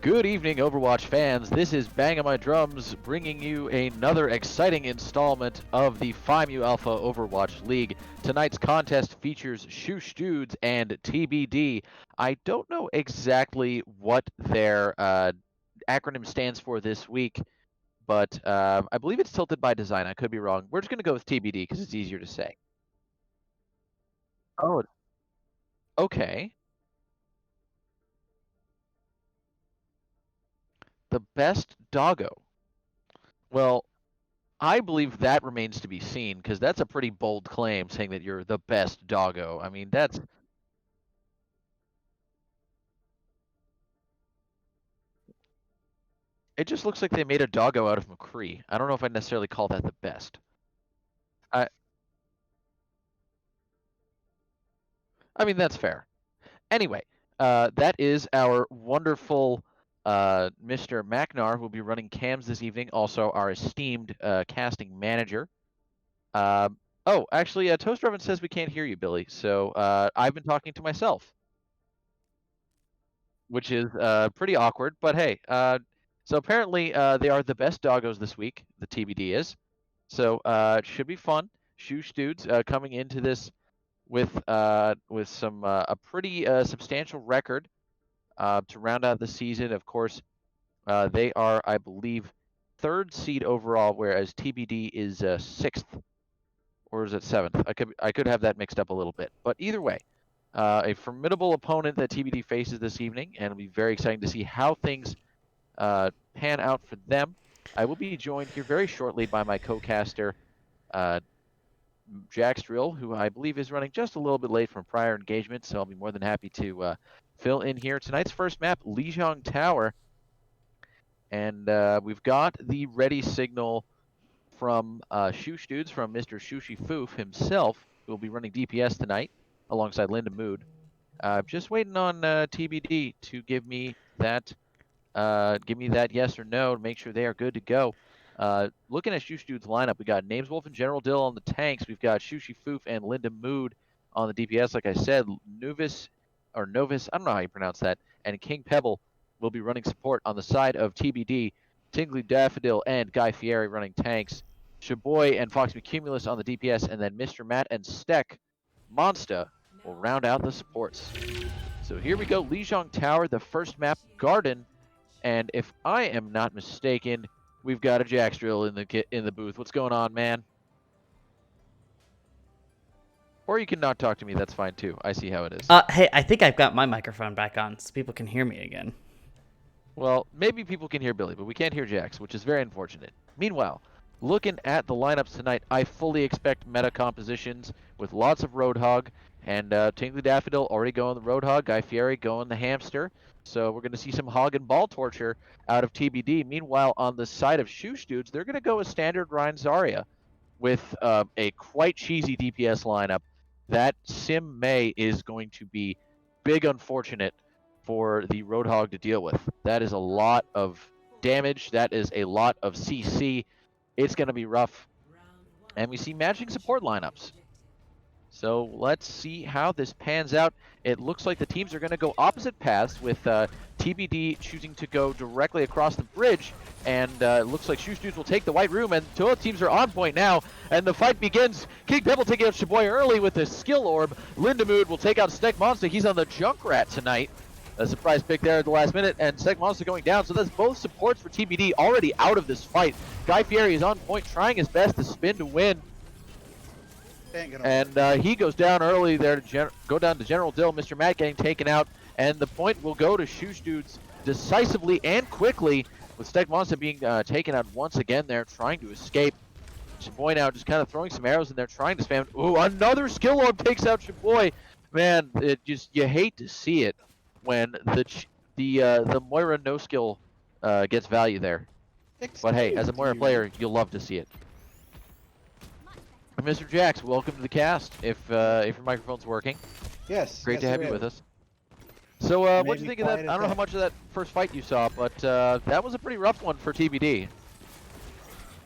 Good evening, Overwatch fans. This is Bang on My Drums bringing you another exciting installment of the PMAOWL Alpha Overwatch League. Tonight's contest features ShooshDoods and TBD. I don't know exactly what their acronym stands for this week, but I believe it's Tilted by Design. I could be wrong. We're just going to go with TBD because it's easier to say. Oh, okay. The best doggo. Well, I believe that remains to be seen because that's a pretty bold claim saying that you're the best doggo. I mean, it just looks like they made a doggo out of McCree. I don't know if I'd necessarily call that the best. I I mean, that's fair. Anyway, that is our wonderful Mr. Macnar, who will be running cams this evening, also our esteemed casting manager. Oh, actually, Toast Reverend says we can't hear you, Billy, so I've been talking to myself, which is pretty awkward. But hey, so apparently they are the best doggos this week. The TBD is, so it should be fun. ShooshDoods coming into this with some a pretty substantial record to round out the season. Of course, they are, I believe, third seed overall, whereas TBD is sixth, or is it seventh? I could have that mixed up a little bit, but either way. A formidable opponent that TBD faces this evening, and it'll be very exciting to see how things pan out for them. I will be joined here very shortly by my co-caster, Jack Strill, who I believe is running just a little bit late from prior engagement, so I'll be more than happy to fill in here. Tonight's first map, Lijiang Tower, and we've got the ready signal from ShooshDoods, from Mr. Shushy Foof himself, who will be running DPS tonight alongside Linda Mood. Just waiting on TBD to give me that yes or no to make sure they are good to go. Looking at ShooshDoods lineup, we got Nameswolf and General Dill on the tanks. We've got Shushy Foof and Linda Mood on the DPS. Like I said, Novis, I don't know how you pronounce that, and King Pebble will be running support on the side of TBD. Tingly Daffodil and Guy Fieri running tanks. Shaboy and Fox McCumulus on the DPS, and then Mr. Matt and Steck Monsta will round out the supports. So here we go, Lijiang Tower, the first map, Garden, and if I am not mistaken, we've got a Jackstrill in the booth. What's going on, man? Or you can not talk to me. That's fine too. I see how it is. Hey, I think I've got my microphone back on so people can hear me again. Well, maybe people can hear Billy, but we can't hear Jax, which is very unfortunate. Meanwhile, looking at the lineups tonight, I fully expect meta compositions with lots of Roadhog, and Tingly Daffodil already going the Roadhog, Guy Fieri going the Hamster. So we're going to see some hog and ball torture out of TBD. Meanwhile, on the side of ShooshDoods, they're going to go a standard Ryan Zarya with a quite cheesy DPS lineup. That Sim May is going to be big unfortunate for the Roadhog to deal with. That is a lot of damage. That is a lot of CC. It's going to be rough. And we see matching support lineups. So let's see how this pans out. It looks like the teams are going to go opposite paths, with TBD choosing to go directly across the bridge. And it looks like ShooshDoods will take the white room, and both teams are on point now. And the fight begins. King Pebble taking out Shaboy early with the skill orb. Lindamood will take out Steck Monster. He's on the Junkrat tonight. A surprise pick there at the last minute, and Steck Monster going down. So that's both supports for TBD already out of this fight. Guy Fieri is on point, trying his best to spin to win. And he goes down early there to go down to General Dill. Mr. Matt getting taken out, and the point will go to ShooshDoods decisively and quickly, with Steck Monster being taken out once again there, trying to escape. Shaboy now just kind of throwing some arrows in there, trying to spam. Ooh, another skill orb takes out Shaboy. Man, you hate to see it when the Moira no skill gets value there. But hey, as a Moira player, you'll love to see it. Mr. Jax, welcome to the cast. If your microphone's working. Yes. Great to have you with us. So, what do you think of that? I don't know how much of that first fight you saw, but that was a pretty rough one for TBD.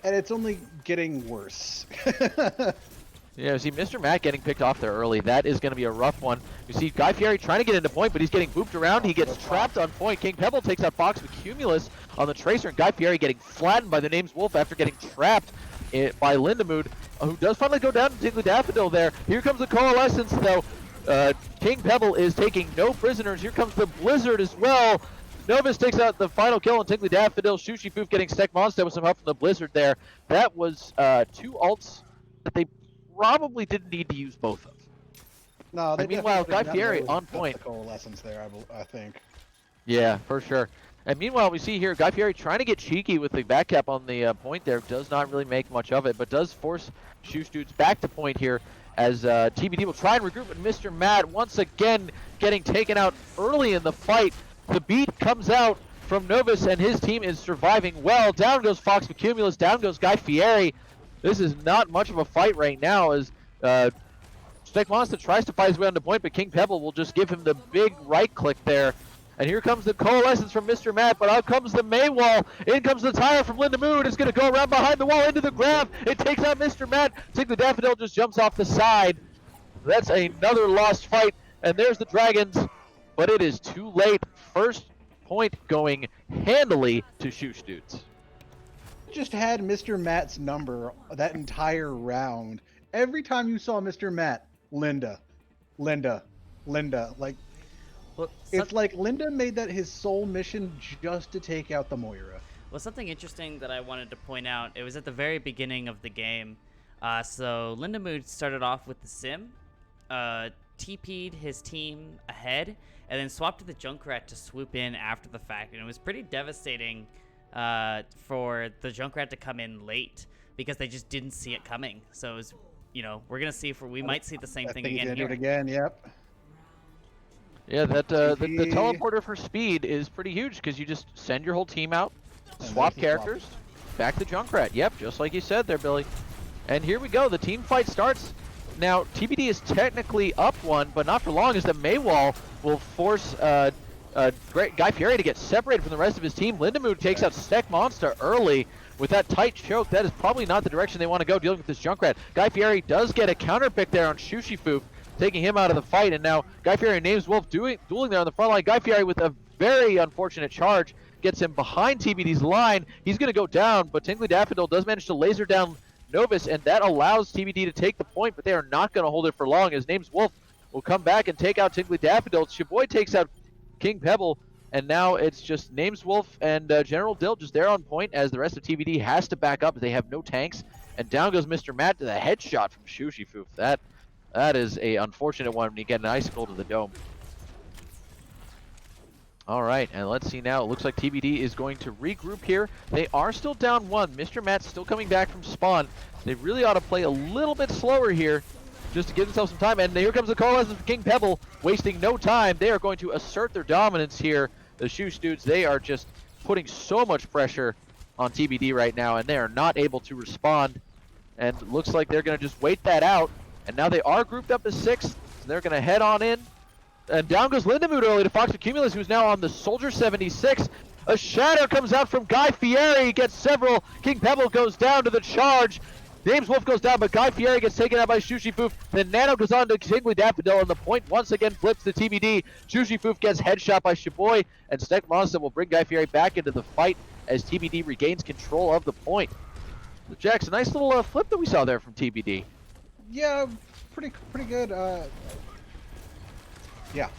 And it's only getting worse. Yeah, see Mr. Matt getting picked off there early. That is going to be a rough one. You see Guy Fieri trying to get into point, but he's getting booped around. He gets trapped on point. King Pebble takes out Fox with Cumulus on the Tracer, and Guy Fieri getting flattened by the name's Wolf after getting trapped by Lindamood, who does finally go down to Tingly Daffodil there. Here comes the Coalescence, though. King Pebble is taking no prisoners. Here comes the Blizzard as well. Novus takes out the final kill on Tingly Daffodil. ShooshDoods getting Steck Monster with some help from the Blizzard there. That was 2 ults that they probably didn't need to use both of. No, they meanwhile, Guy Fieri on point. The Coalescence there, I think. Yeah, for sure. And meanwhile, we see here Guy Fieri trying to get cheeky with the back cap on the point there. Does not really make much of it, but does force ShooshDoods back to point here as TBD will try and regroup. And Mr. Matt once again getting taken out early in the fight. The beat comes out from Novus, and his team is surviving well. Down goes Fox with Cumulus. Down goes Guy Fieri. This is not much of a fight right now as Steck Monster tries to fight his way on the point, but King Pebble will just give him the big right click there. And here comes the Coalescence from Mr. Matt, but out comes the MAOWL. In comes the tire from Lindamood. It's going to go around behind the wall into the grab. It takes out Mr. Matt. Tingly Daffodil just jumps off the side. That's another lost fight. And there's the Dragons, but it is too late. First point going handily to ShooshDoods. Just had Mr. Matt's number that entire round. Every time you saw Mr. Matt, Linda. Like, Well, it's like Linda made that his sole mission just to take out the Moira. Well, something interesting that I wanted to point out, it was at the very beginning of the game. So Lindamood started off with the Sim, TP'd his team ahead, and then swapped to the Junkrat to swoop in after the fact. And it was pretty devastating for the Junkrat to come in late because they just didn't see it coming. So it was, we're going to see if we might see the same thing again here. Again, yep. Yeah, that the teleporter for speed is pretty huge because you just send your whole team out, swap characters, back to Junkrat. Yep, just like you said there, Billy. And here we go. The team fight starts. Now, TBD is technically up 1, but not for long as the MAOWL will force Guy Fieri to get separated from the rest of his team. Lindamood takes out Steck Monster early with that tight choke. That is probably not the direction they want to go dealing with this Junkrat. Guy Fieri does get a counter pick there on ShooshDoods, taking him out of the fight, and now Guy Fieri and Names Wolf dueling there on the front line. Guy Fieri with a very unfortunate charge gets him behind TBD's line. He's going to go down, but Tingly Daffodil does manage to laser down Novus, and that allows TBD to take the point, but they are not going to hold it for long as Names Wolf will come back and take out Tingly Daffodil. Shaboy takes out King Pebble, and now it's just Names Wolf and General Dill just there on point as the rest of TBD has to back up. They have no tanks, and down goes Mr. Matt to the headshot from ShooshDoods. That is a unfortunate one when you get an icicle to the dome. All right, and let's see now. It looks like TBD is going to regroup here. They are still down 1. Mr. Matt's still coming back from spawn. They really ought to play a little bit slower here just to give themselves some time. And here comes the Coalescence from King Pebble, wasting no time. They are going to assert their dominance here. The ShooshDoods, they are just putting so much pressure on TBD right now, and they are not able to respond. And it looks like they're going to just wait that out. And now they are grouped up as 6. So they're going to head on in. And down goes Lindamood early to Fox Accumulus, who's now on the Soldier 76. A shatter comes out from Guy Fieri, gets several. King Pebble goes down to the charge. Names Wolf goes down, but Guy Fieri gets taken out by ShooshDoods. Then Nano goes on to Tingly Daffodil, and the point once again flips to TBD. ShooshDoods gets headshot by Shaboy, and Steck Monster will bring Guy Fieri back into the fight as TBD regains control of the point. So Jax, a nice little flip that we saw there from TBD. Yeah, pretty good. Yeah.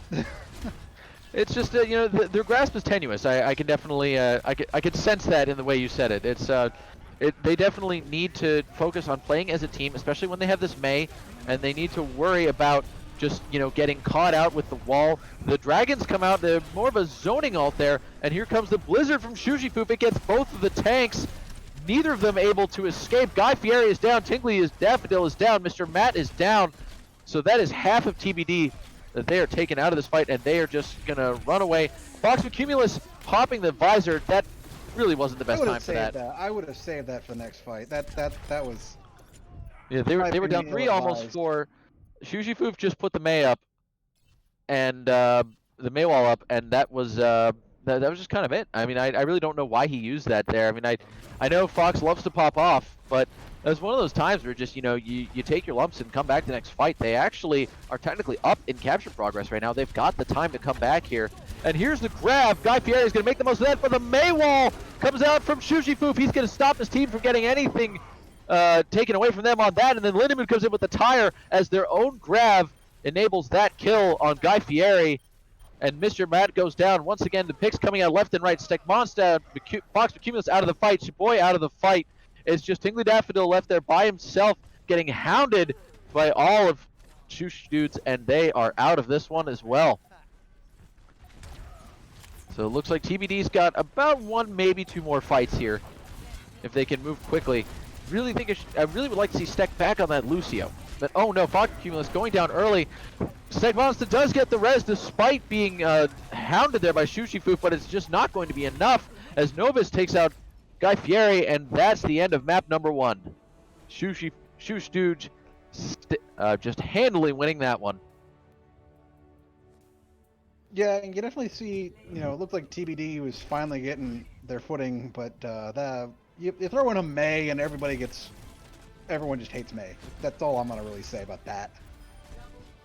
It's just their grasp is tenuous. I can definitely I could sense that in the way you said it. It's they definitely need to focus on playing as a team, especially when they have this May, and they need to worry about just getting caught out with the wall. The Dragons come out. They're more of a zoning ult there, and here comes the Blizzard from ShooshDoods. It gets both of the tanks. Neither of them able to escape. Guy Fieri is down. Tingly Daffodil is down. Mr. Matt is down. So that is half of TBD that they are taken out of this fight, and they are just going to run away. Fox Accumulus popping the visor. That really wasn't the best time for that. I would have saved that for the next fight. That was... Yeah, they were down 3 almost 4. ShooshDoods just put the May up, and the MAOWL up, and that was just kind of it. I mean, I really don't know why he used that there. I mean, I know Fox loves to pop off, but It's one of those times where just, you take your lumps and come back the next fight. They actually are technically up in capture progress right now. They've got the time to come back here. And here's the grab. Guy Fieri is going to make the most of that, but the Maywall comes out from ShooshDoods. He's going to stop his team from getting anything taken away from them on that. And then Lindemann comes in with the tire as their own grab enables that kill on Guy Fieri. And Mr. Matt goes down. Once again, the picks coming out left and right. Stekmonsta, Fox Cumulus out of the fight. Shaboy out of the fight. It's just Tingley Daffodil left there by himself, getting hounded by all of ShooshDoods, and they are out of this one as well. So it looks like TBD's got about one, maybe two more fights here, if they can move quickly. I really would like to see Stek back on that Lucio. But oh no, Fox Cumulus going down early. Stekmonsta does get the res despite being hounded there by ShooshDoods, but it's just not going to be enough as Novus takes out Guy Fieri, and that's the end of map number 1. ShooshDoods just handily winning that one. Yeah, and you definitely see, it looked like TBD was finally getting their footing, but you throw in a May and everyone just hates May. That's all I'm gonna really say about that.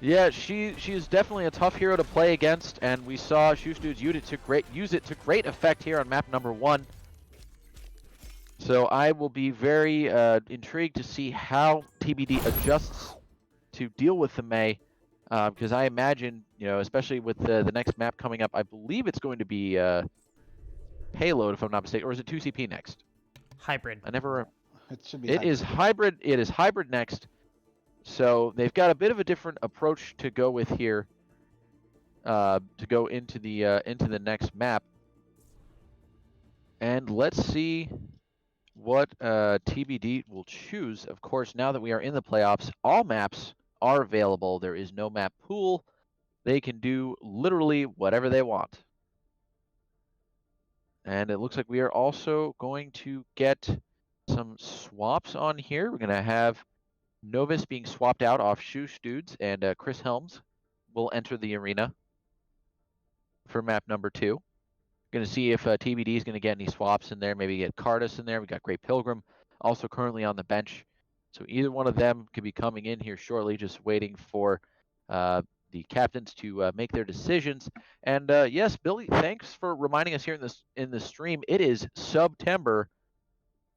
Yeah, she's definitely a tough hero to play against, and we saw ShooshDoods use it to great effect here on map number 1. So I will be very intrigued to see how TBD adjusts to deal with the May, because I imagine, especially with the next map coming up, I believe it's going to be Payload, if I'm not mistaken, or is it 2CP next? Hybrid. I never. It should be. It is hybrid. It is hybrid next. So they've got a bit of a different approach to go with here, to go into the next map, and let's see what TBD will choose. Of course, now that we are in the playoffs, all maps are available. There is no map pool. They can do literally whatever they want. And it looks like we are also going to get some swaps on here. We're going to have Novus being swapped out off ShooshDoods, and Chris Helms will enter the arena for map number 2. Going to see if TBD is going to get any swaps in there. Maybe get Cardus in there. We got Great Pilgrim also currently on the bench. So either one of them could be coming in here shortly, just waiting for the captains to make their decisions. And yes, Billy, thanks for reminding us here in this stream. It is September,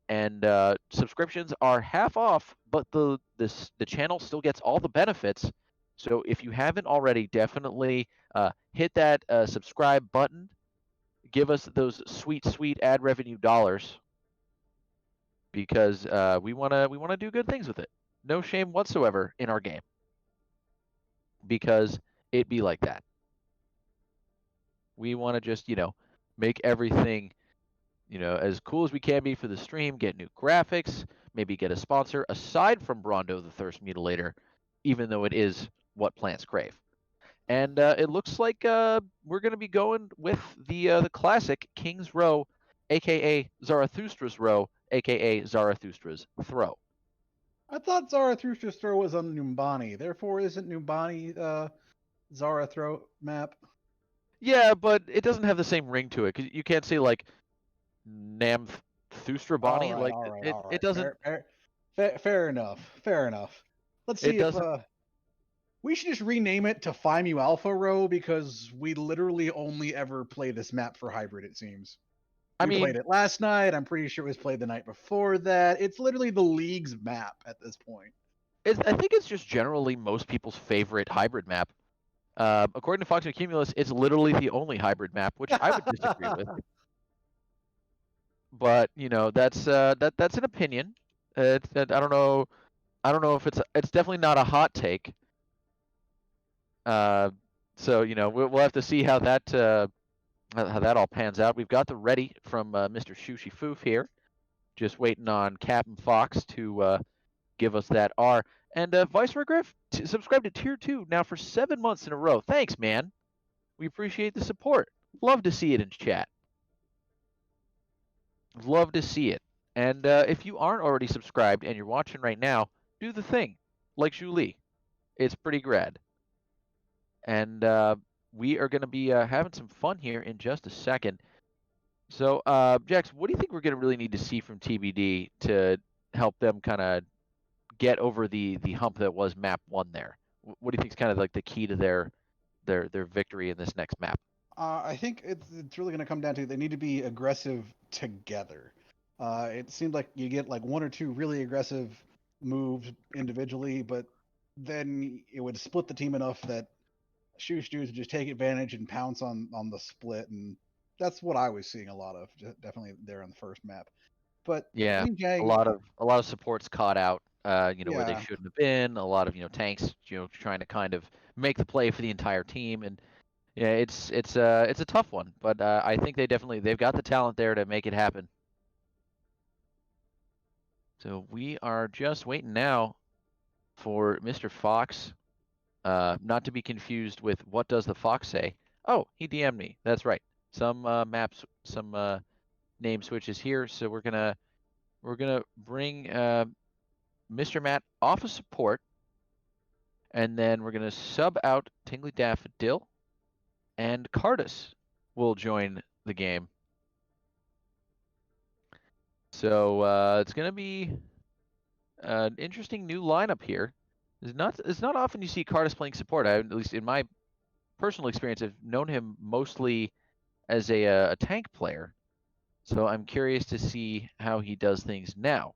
and subscriptions are half off, but the channel still gets all the benefits. So if you haven't already, definitely hit that subscribe button. Give us those sweet ad revenue dollars, because we wanna do good things with it. No shame whatsoever in our game, because it be like that. We want to just make everything as cool as we can be for the stream. Get new graphics, maybe get a sponsor aside from Brondo the Thirst Mutilator, even though it is what plants crave. And it looks like we're going to be going with the classic King's Row, a.k.a. Zarathustra's Row, a.k.a. Zarathustra's Throw. I thought Zarathustra's Throw was on Numbani. Therefore, isn't Numbani Zara Throw map? Yeah, but it doesn't have the same ring to it. 'Cause you can't say, like, Namthustra Bonnie. It doesn't... Fair enough. Let's see if... we should just rename it to FIMU Alpha Row, because we literally only ever play this map for hybrid, it seems. We played it last night. I'm pretty sure it was played the night before that. It's literally the league's map at this point. I think it's just generally most people's favorite hybrid map. According to Fox and Cumulus, it's literally the only hybrid map, which I would disagree with. But that's an opinion. I don't know if it's definitely not a hot take. So we'll have to see how that all pans out. We've got the ready from Mr. ShooshDoods here, just waiting on Captain Fox to give us that R. And Vice Griff subscribed to Tier 2 now for 7 months in a row. Thanks, man. We appreciate the support. Love to see it in chat. Love to see it. And if you aren't already subscribed and you're watching right now, do the thing, like Julie. It's pretty grad. And we are going to be having some fun here in just a second. So, Jax, what do you think we're going to really need to see from TBD to help them kind of get over the hump that was map 1 there? What do you think is kind of like the key to their victory in this next map? I think it's really going to come down to they need to be aggressive together. It seemed like you get like 1 or 2 really aggressive moves individually, but then it would split the team enough that ShooshDoods would just take advantage and pounce on the split, and that's what I was seeing a lot of, definitely there on the first map. But Yeah, Yin a Yang, lot of supports caught out, where they yeah, shouldn't have been. A lot of tanks, trying to kind of make the play for the entire team, and yeah, it's a tough one, but I think they've got the talent there to make it happen. So we are just waiting now for Mr. Fox, not to be confused with what does the Fox say. Oh, he DM'd me. That's right. Some maps, some name switches here. So we're gonna bring Mr. Matt off of support, and then we're gonna sub out Tingly Daffodil, and Cardus will join the game. So it's gonna be an interesting new lineup here. It's not often you see Cardus playing support. At least in my personal experience, I've known him mostly as a tank player. So I'm curious to see how he does things now,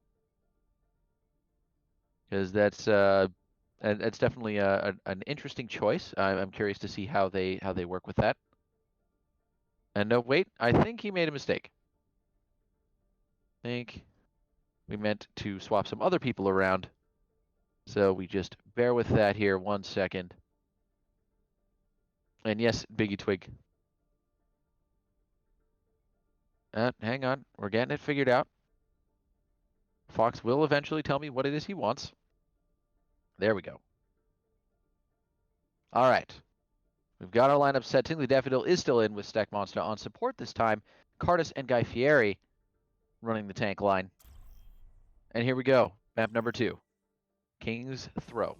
because that's definitely an interesting choice. I'm curious to see how they work with that. And no, wait, I think he made a mistake. I think we meant to swap some other people around. So we just bear with that here 1 second. And yes, Biggie Twig. Hang on, we're getting it figured out. Fox will eventually tell me what it is he wants. There we go. All right. We've got our lineup set. Tingly Daffodil is still in with Stack Monster on support this time. Cardus and Guy Fieri running the tank line. And here we go. Map number 2. King's Throw.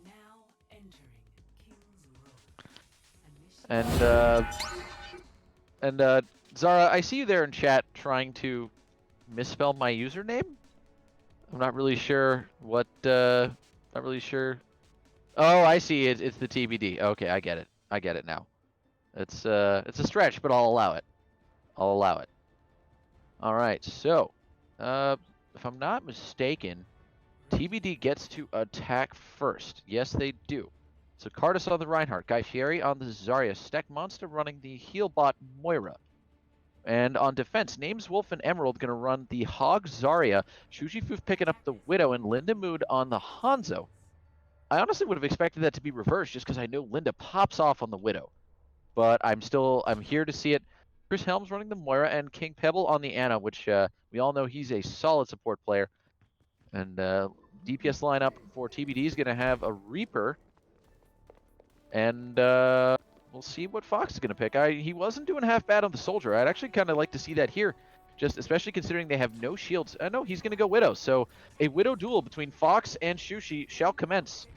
And Zara, I see you there in chat trying to misspell my username. I'm not really sure what, not really sure. Oh, I see. It's the TBD. Okay, I get it. I get it now. It's a stretch, but I'll allow it. I'll allow it. All right, so, if I'm not mistaken, TBD gets to attack first. Yes, they do. So Cardus on the Reinhardt, Guy Fieri on the Zarya, Stack Monster running the Healbot Moira. And on defense, Names Wolf and Emerald going to run the Hog Zarya, ShooshDoods picking up the Widow, and Linda Mood on the Hanzo. I honestly would have expected that to be reversed just because I know Linda pops off on the Widow. But I'm here to see it. Chris Helms running the Moira, and King Pebble on the Ana, which we all know he's a solid support player. And DPS lineup for TBD is going to have a Reaper. And we'll see what Fox is going to pick. He wasn't doing half bad on the Soldier. I'd actually kind of like to see that here, just especially considering they have no shields. No, he's going to go Widow. So a Widow duel between Fox and Shushi shall commence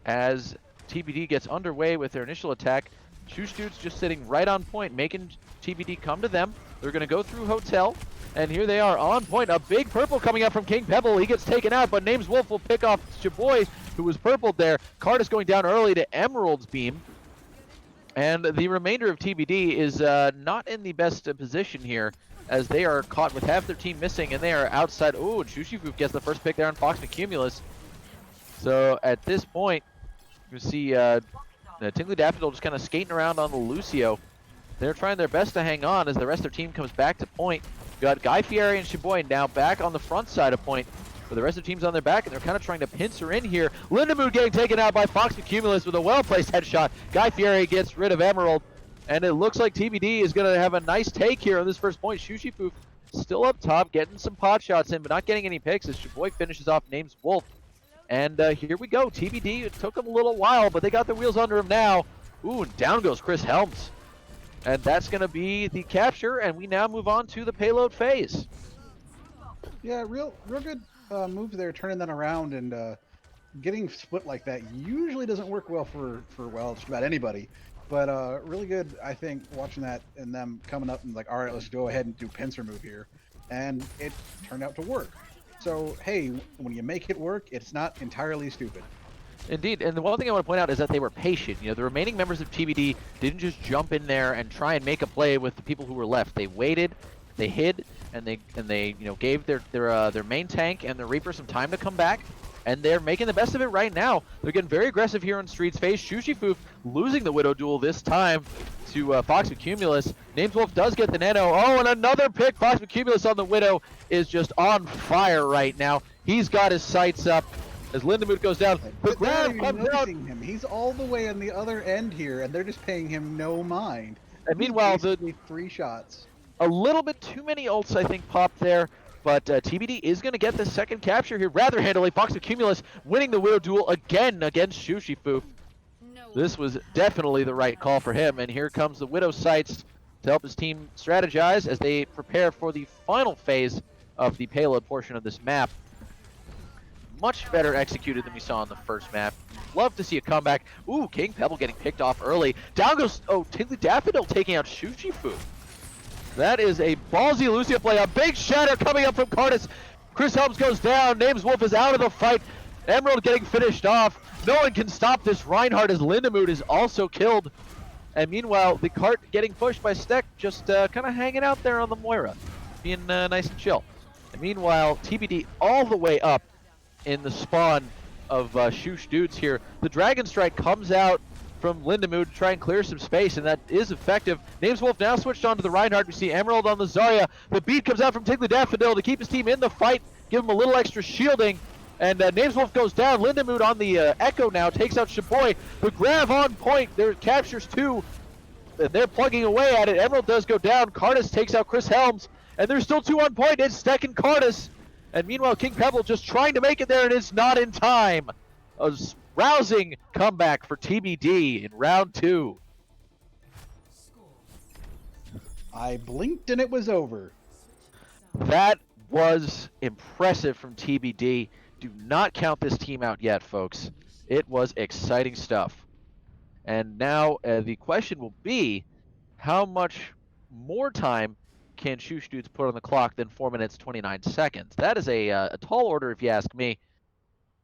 as TBD gets underway with their initial attack. ShooshDoods just sitting right on point, making TBD come to them. They're going to go through Hotel, and here they are on point. A big purple coming up from King Pebble. He gets taken out, but Names Wolf will pick off Chaboy, who was purpled there. Cardus going down early to Emerald's beam. And the remainder of TBD is not in the best position here, as they are caught with half their team missing, and they are outside. Ooh, and ShooshDoods gets the first pick there on Fox and Cumulus. So at this point, you see Tingly Daffodil just kind of skating around on the Lucio. They're trying their best to hang on as the rest of their team comes back to point. We've got Guy Fieri and Chaboy now back on the front side of point, but the rest of the team's on their back, and they're kind of trying to pincer in here. Lindamood getting taken out by Fox and Cumulus with a well-placed headshot. Guy Fieri gets rid of Emerald, and it looks like TBD is going to have a nice take here on this first point. ShooshDoods still up top, getting some pot shots in, but not getting any picks as Chaboy finishes off Names Wolf. And here we go. TBD, it took them a little while, but they got their wheels under them now. Ooh, and down goes Chris Helms. And that's going to be the capture, and we now move on to the payload phase. Yeah, real good moves there, turning that around, and getting split like that usually doesn't work well for just about anybody. But really good, I think, watching that and them coming up and like, all right, let's go ahead and do pincer move here. And it turned out to work. So, hey, when you make it work, it's not entirely stupid. Indeed, and the one thing I want to point out is that they were patient. You know, the remaining members of TBD didn't just jump in there and try and make a play with the people who were left. They waited, they hid, and they gave their main tank and their Reaper some time to come back, and they're making the best of it right now. They're getting very aggressive here on Street's face. ShooshDoods losing the Widow duel this time to Fox with Cumulus. Nameswolf does get the nano. Oh, and another pick. Fox with Cumulus on the Widow is just on fire right now. He's got his sights up. As Lindemood goes down, the grab comes out. Him. He's all the way on the other end here, and they're just paying him no mind. And meanwhile, the 3 shots. A little bit too many ults, I think, popped there, but TBD is going to get the second capture here rather handily. Fox with Cumulus winning the Widow duel again against ShooshDoods. This was definitely the right call for him, and here comes the Widow sights to help his team strategize as they prepare for the final phase of the payload portion of this map. Much better executed than we saw on the first map. Love to see a comeback. Ooh, King Pebble getting picked off early. Down goes, Tingly Daffodil taking out ShooshDoods. That is a ballsy Lucia play. A big shatter coming up from Cardis. Chris Helms goes down. Nameswolf is out of the fight. Emerald getting finished off. No one can stop this Reinhardt as Lindemood is also killed. And meanwhile, the cart getting pushed by Steck, just kind of hanging out there on the Moira, being nice and chill. And meanwhile, TBD all the way up in the spawn of ShooshDoods here. The Dragon Strike comes out from Lindemood to try and clear some space, and that is effective. Nameswolf now switched on to the Reinhardt. We see Emerald on the Zarya. The beat comes out from Tingly Daffodil to keep his team in the fight, give him a little extra shielding. And Nameswolf goes down. Lindemood on the Echo now takes out Shaboy. The grab on point. There captures 2. And they're plugging away at it. Emerald does go down. Cardis takes out Chris Helms. And there's still 2 on point. It's Steck and Cardis. And meanwhile, King Pebble just trying to make it there, and it's not in time. A rousing comeback for TBD in round 2. I blinked and it was over. That was impressive from TBD. Do not count this team out yet, folks. It was exciting stuff. And now the question will be, how much more time can ShooshDoods put on the clock than 4 minutes 29 seconds? That is a tall order if you ask me.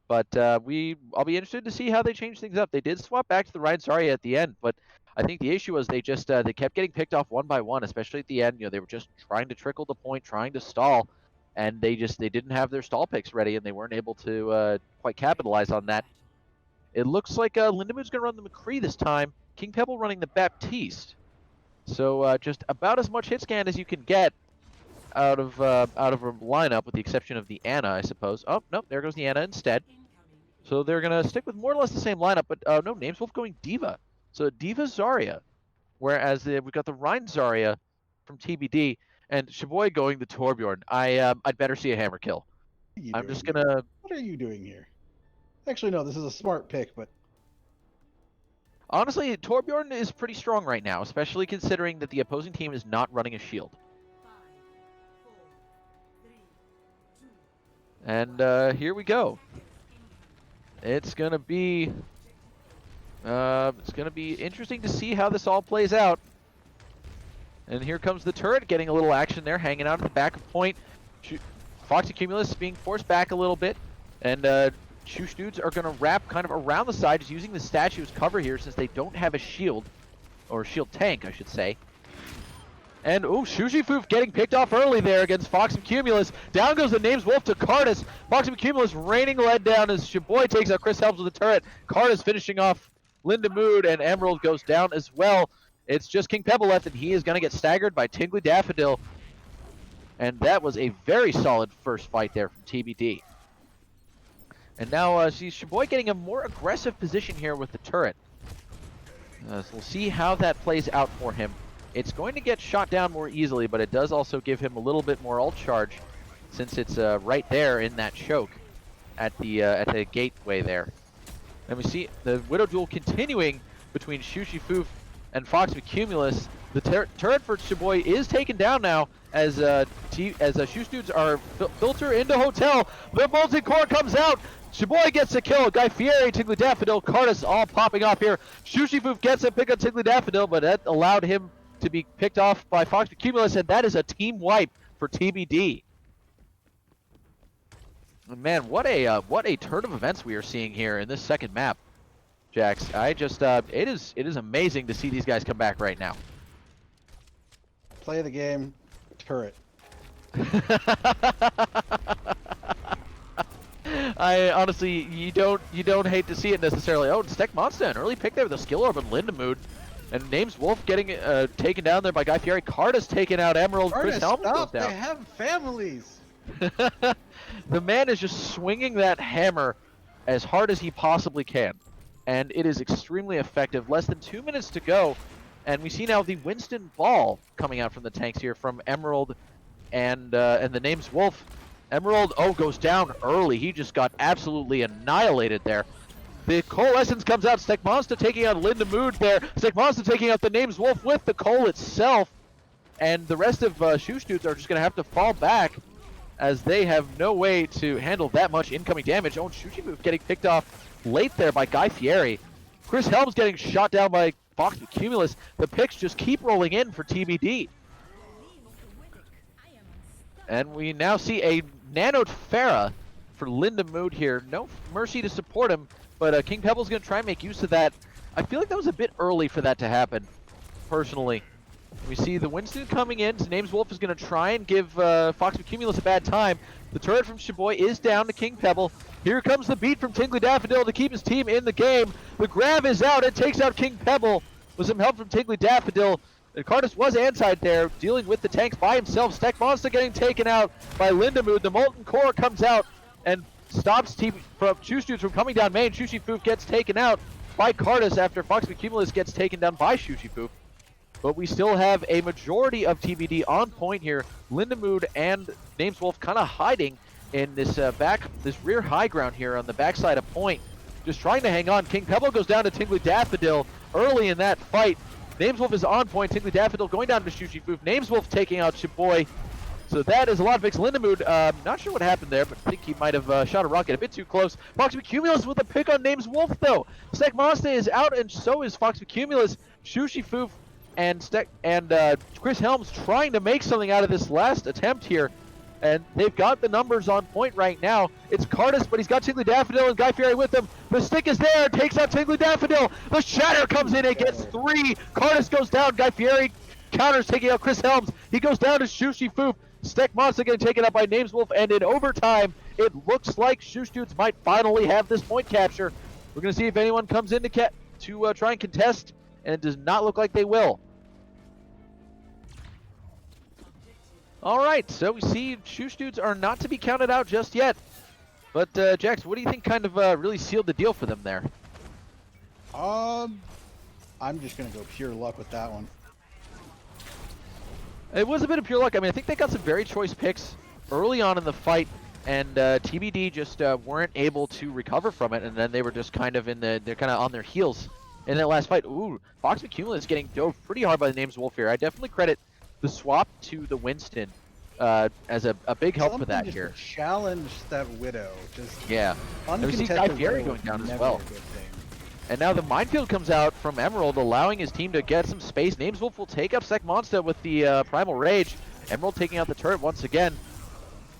But I'll be interested to see how they change things up. They did swap back to the Ryan Zarya at the end, but I think the issue was they just they kept getting picked off one by one, especially at the end. You know, they were just trying to trickle the point, trying to stall, and they didn't have their stall picks ready, and they weren't able to quite capitalize on that. It looks like Lindemood's going to run the McCree this time. King Pebble running the Baptiste. So just about as much hit scan as you can get out of a lineup, with the exception of the Ana, I suppose. Oh, no, there goes the Ana instead. So they're going to stick with more or less the same lineup, but no, Nameswolf going D.Va. So D.Va Zarya, whereas we've got the Rhine Zarya from TBD, and Shaboy going the Torbjorn. I'd better see a hammer kill. I'm just going to... What are you doing here? Actually, no, this is a smart pick, but... Honestly, Torbjorn is pretty strong right now, especially considering that the opposing team is not running a shield. And here we go. It's gonna be interesting to see how this all plays out. And here comes the turret getting a little action there, hanging out at the back of point. Foxy Cumulus being forced back a little bit, and ShooshDoods are gonna wrap kind of around the side, just using the statue as cover here since they don't have a shield, or shield tank, I should say. And, ooh, ShooshDoods getting picked off early there against Fox and Cumulus. Down goes the Nameswolf to Cardis. Fox and Cumulus raining lead down as Shaboy takes out Chris Helms with the turret. Cardis finishing off Lindemood, and Emerald goes down as well. It's just King Pebble left, and he is going to get staggered by Tingly Daffodil. And that was a very solid first fight there from TBD. And now sees Shaboy getting a more aggressive position here with the turret. So we'll see how that plays out for him. It's going to get shot down more easily, but it does also give him a little bit more ult charge, since it's right there in that choke at the gateway there. And we see the Widow duel continuing between ShooshDoods and Fox with Cumulus. The turret for Shaboy is taken down now as ShooshDoods are filter into hotel. The molten core comes out. Shaboy gets a kill. Guy Fieri, Tingly Daffodil, Cardis all popping off here. ShooshDoods gets a pick on Tingly Daffodil, but that allowed him to be picked off by Fox with Cumulus, and that is a team wipe for TBD. Man, what a turn of events we are seeing here in this second map, Jax. I just it is amazing to see these guys come back right now. Play the game, turret. I honestly, you don't hate to see it necessarily. Oh, Steck Monster, an early pick there with a skill orb on Lindamood. And Names Wolf getting taken down there by Guy Fieri. Cardus taking out Emerald. Cardus, Chris Helm goes stop! down. They have families. The man is just swinging that hammer as hard as he possibly can. And it is extremely effective. Less than 2 minutes to go. And we see now the Winston Ball coming out from the tanks here from Emerald and the Names Wolf. Emerald, goes down early. He just got absolutely annihilated there. The Coalescence comes out. Steck Monster taking out Lindamood there. Steck Monster taking out the Names Wolf with the Coal itself. And the rest of ShooshDoods are just going to have to fall back as they have no way to handle that much incoming damage. Oh, and ShooshDoods getting picked off late there by Guy Fieri. Chris Helms getting shot down by Fox with Cumulus. The picks just keep rolling in for TBD. And we now see a Nanoed Pharah for Lindamood here. No Mercy to support him, but King Pebble's going to try and make use of that. I feel like that was a bit early for that to happen, personally. We see the Winston coming in. Names Wolf is going to try and give Fox with Cumulus a bad time. The turret from Shiboy is down to King Pebble. Here comes the beat from Tingly Daffodil to keep his team in the game. The grab is out. It takes out King Pebble with some help from Tingly Daffodil. And Cardus was anside there, dealing with the tanks by himself. Steck Monster getting taken out by Lindamood. The Molten Core comes out and stops ShooshDoods from coming down main. ShooshDoods gets taken out by Cardus after Fox with Cumulus gets taken down by ShooshDoods. But we still have a majority of TBD on point here. Lindamood and Names Wolf kind of hiding in this this rear high ground here on the backside of point. Just trying to hang on. King Pebble goes down to Tingly Daffodil early in that fight. Names Wolf is on point. Tingly Daffodil going down to ShooshDoods. Names Wolf taking out Shiboy. So that is a lot of picks. Lindamood, not sure what happened there, but I think he might have shot a rocket a bit too close. Fox with Cumulus with a pick on Names Wolf, though. Steck Monster is out, and so is Fox with Cumulus. ShooshDoods and Chris Helms trying to make something out of this last attempt here. And they've got the numbers on point right now. It's Cardus, but he's got Tingly Daffodil and Guy Fieri with him. The stick is there, takes out Tingly Daffodil. The shatter comes in, it gets 3. Cardus goes down, Guy Fieri counters, taking out Chris Helms. He goes down to ShooshDoods. Steck Monster getting taken out by Names Wolf, and in overtime, it looks like ShooshDoods might finally have this point capture. We're going to see if anyone comes in to try and contest, and it does not look like they will. All right, so we see ShooshDoods are not to be counted out just yet. But, Jax, what do you think kind of really sealed the deal for them there? I'm just going to go pure luck with that one. It was a bit of pure luck. I mean, I think they got some very choice picks early on in the fight, and TBD just weren't able to recover from it, and then they were just kind of they're kind of on their heels in that last fight. Ooh, Fox with Cumulus getting dove pretty hard by the Names Wolf here. I definitely credit the swap to the Winston as a big help for that here. Challenge that Widow. Just yeah. And we see Guy Fieri going down as well. And now the minefield comes out from Emerald, allowing his team to get some space. Names Wolf will take up Steck Monster with the Primal Rage. Emerald taking out the turret once again.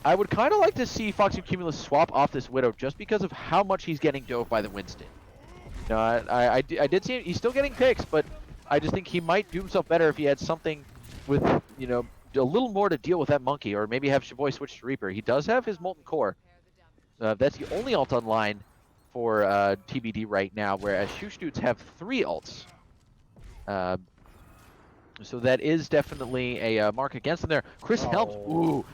I would kind of like to see Fox and Cumulus swap off this Widow just because of how much he's getting dove by the Winston. You know, I did see he's still getting picks, but I just think he might do himself better if he had something with, you know, a little more to deal with that monkey, or maybe have Shiboy switch to Reaper. He does have his Molten Core. That's the only ult online for TBD right now, whereas ShooshDoods have 3 ults. So that is definitely a mark against them there. Chris Helms, ooh,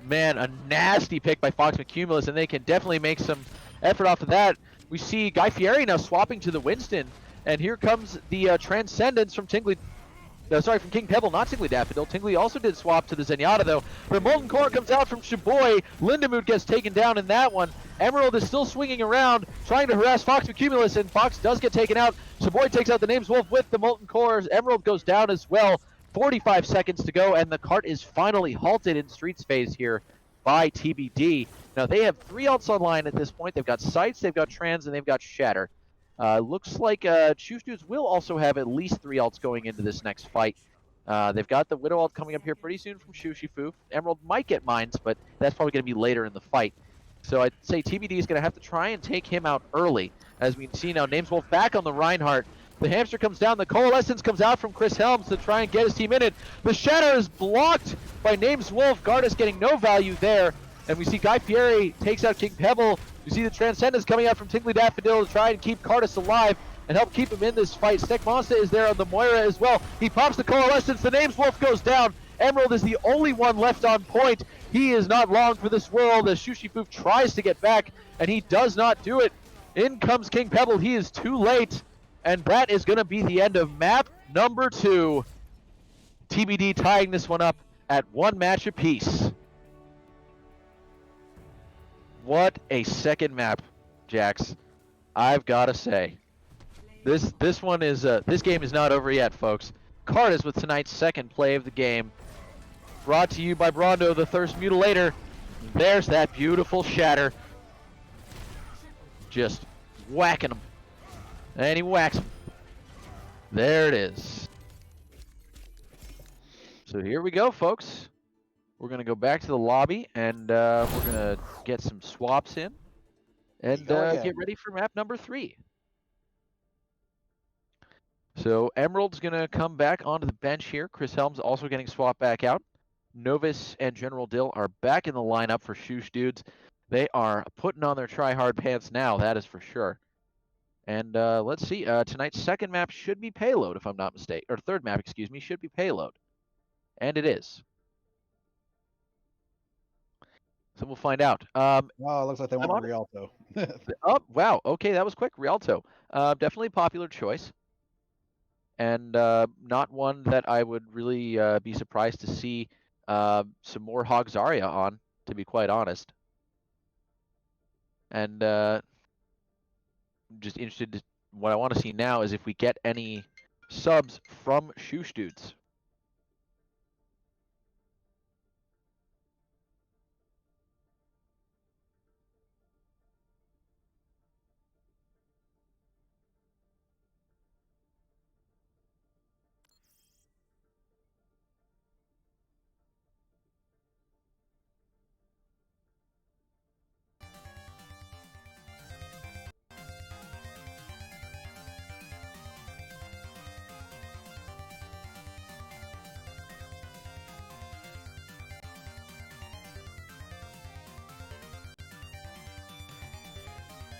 man, a nasty pick by Fox with Cumulus, and they can definitely make some effort off of that. We see Guy Fieri now swapping to the Winston, and here comes the Transcendence from Tingly. From King Pebble, not Tingly Daffodil. Tingly also did swap to the Zenyatta, though. The Molten Core comes out from Shiboy. Lindamood gets taken down in that one. Emerald is still swinging around, trying to harass Fox with Cumulus, and Fox does get taken out. Shiboy takes out the Names Wolf with the Molten Cores. Emerald goes down as well. 45 seconds to go, and the cart is finally halted in Streets phase here by TBD. Now, they have 3 ults online at this point. They've got Sights, they've got Trans, and they've got Shatter. Looks like ShooshDoods will also have at least 3 ults going into this next fight. They've got the Widow ult coming up here pretty soon from ShooshDoods. Emerald might get mines, but that's probably going to be later in the fight. So I'd say TBD is going to have to try and take him out early. As we see now, Nameswolf back on the Reinhardt. The hamster comes down. The Coalescence comes out from Chris Helms to try and get his team in it. The Shatter is blocked by Nameswolf. Gardas getting no value there. And we see Guy Fieri takes out King Pebble. We see the Transcendence coming out from Tingly Daffodil to try and keep Cardis alive and help keep him in this fight. Stek Monsta is there on the Moira as well. He pops the Coalescence. The Nameswolf goes down. Emerald is the only one left on point. He is not long for this world as Shushifoof tries to get back, and he does not do it. In comes King Pebble. He is too late, and that is going to be the end of map number 2. TBD tying this one up at 1 match apiece. What a second map, Jax. I've got to say. This one is this game is not over yet, folks. Cardis with tonight's second play of the game. Brought to you by Brondo, the Thirst Mutilator. There's that beautiful Shatter. Just whacking him. And he whacks him. There it is. So here we go, folks. We're going to go back to the lobby, and we're going to get some swaps in. And get ready for map number 3. So Emerald's going to come back onto the bench here. Chris Helms also getting swapped back out. Novus and General Dill are back in the lineup for ShooshDoods. They are putting on their try-hard pants now, that is for sure. And let's see, tonight's second map should be Payload, if I'm not mistaken. Or third map, excuse me, should be Payload. And it is. So we'll find out. Oh, it looks like they want Rialto. Oh, wow. Okay, that was quick. Rialto. Definitely a popular choice. And not one that I would really be surprised to see some more Hog Zarya on, to be quite honest. And just interested what I want to see now is if we get any subs from ShooshDoods.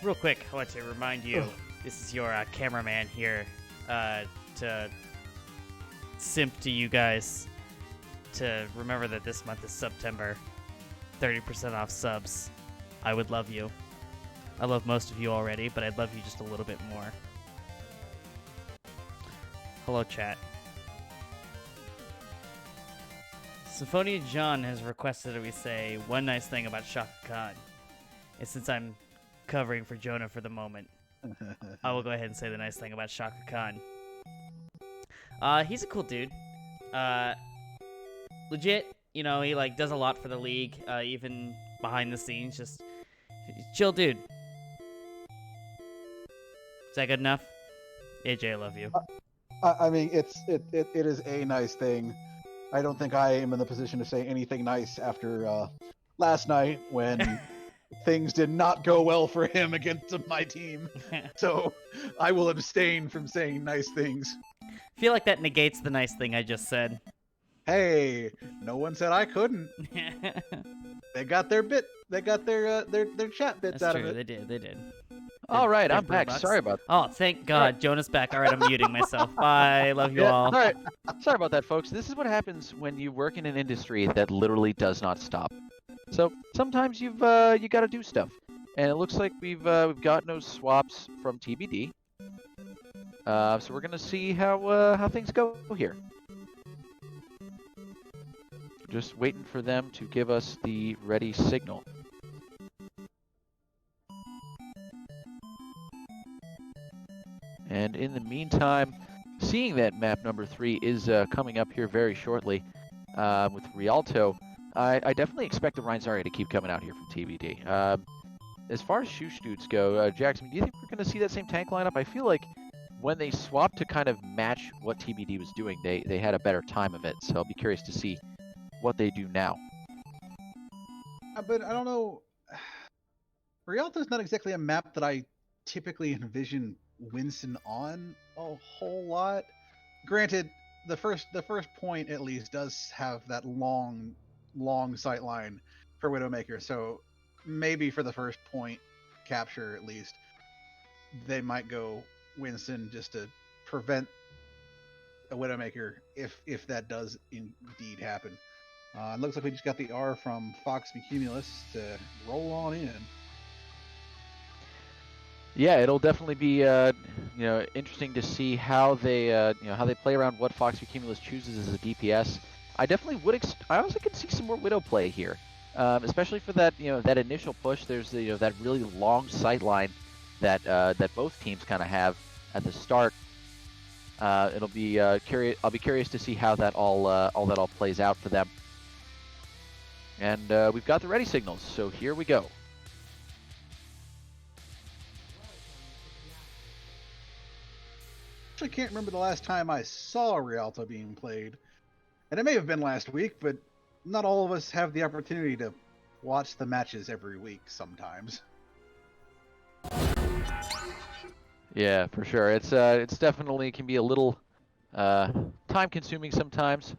Real quick, I want to remind you, this is your cameraman here to simp to you guys to remember that this month is September. 30% off subs. I would love you. I love most of you already, but I'd love you just a little bit more. Hello, chat. Symphonia John has requested that we say one nice thing about Shaka Khan. And since I'm covering for Jonah for the moment, I will go ahead and say the nice thing about Shaka Khan. He's a cool dude. Legit, you know, he like does a lot for the league, even behind the scenes. Just chill dude. Is that good enough? AJ, I love you. I mean, it is a nice thing. I don't think I am in the position to say anything nice after last night when things did not go well for him against my team. So I will abstain from saying nice things. I feel like that negates the nice thing I just said. Hey, no one said I couldn't. They got their bit. They got their chat bits That's out true. of it. They did. All right, They're I'm back. Brewbucks. Sorry about that. Oh, thank God. Jonah's back. All right, I'm muting myself. Bye. Love you all. All right. Sorry about that, folks. This is what happens when you work in an industry that literally does not stop. So sometimes you got to do stuff, and it looks like we've got no swaps from TBD. So we're gonna see how things go here. Just waiting for them to give us the ready signal. And in the meantime, seeing that map number 3 is coming up here very shortly with Rialto, I definitely expect the Rhine Zarya to keep coming out here from TBD. As far as ShooshDoods go, Jackson, do you think we're going to see that same tank lineup? I feel like when they swapped to kind of match what TBD was doing, they had a better time of it. So I'll be curious to see what they do now. But I don't know. Rialto's not exactly a map that I typically envision Winston on a whole lot. Granted, the first point at least does have that long sight line for Widowmaker, so maybe for the first point capture at least, they might go Winston just to prevent a Widowmaker if that does indeed happen. It looks like we just got the R from Fox Cumulus to roll on in. Yeah, it'll definitely be interesting to see how they how they play around what Fox Cumulus chooses as a DPS. I definitely would. I also could see some more Widow play here, especially for that that initial push. There's that really long sight line that that both teams kind of have at the start. It'll be curious. I'll be curious to see how that all plays out for them. And we've got the ready signals, so here we go. I can't remember the last time I saw Rialto being played, and it may have been last week, but not all of us have the opportunity to watch the matches every week sometimes. Yeah, for sure. It's definitely can be a little time consuming sometimes,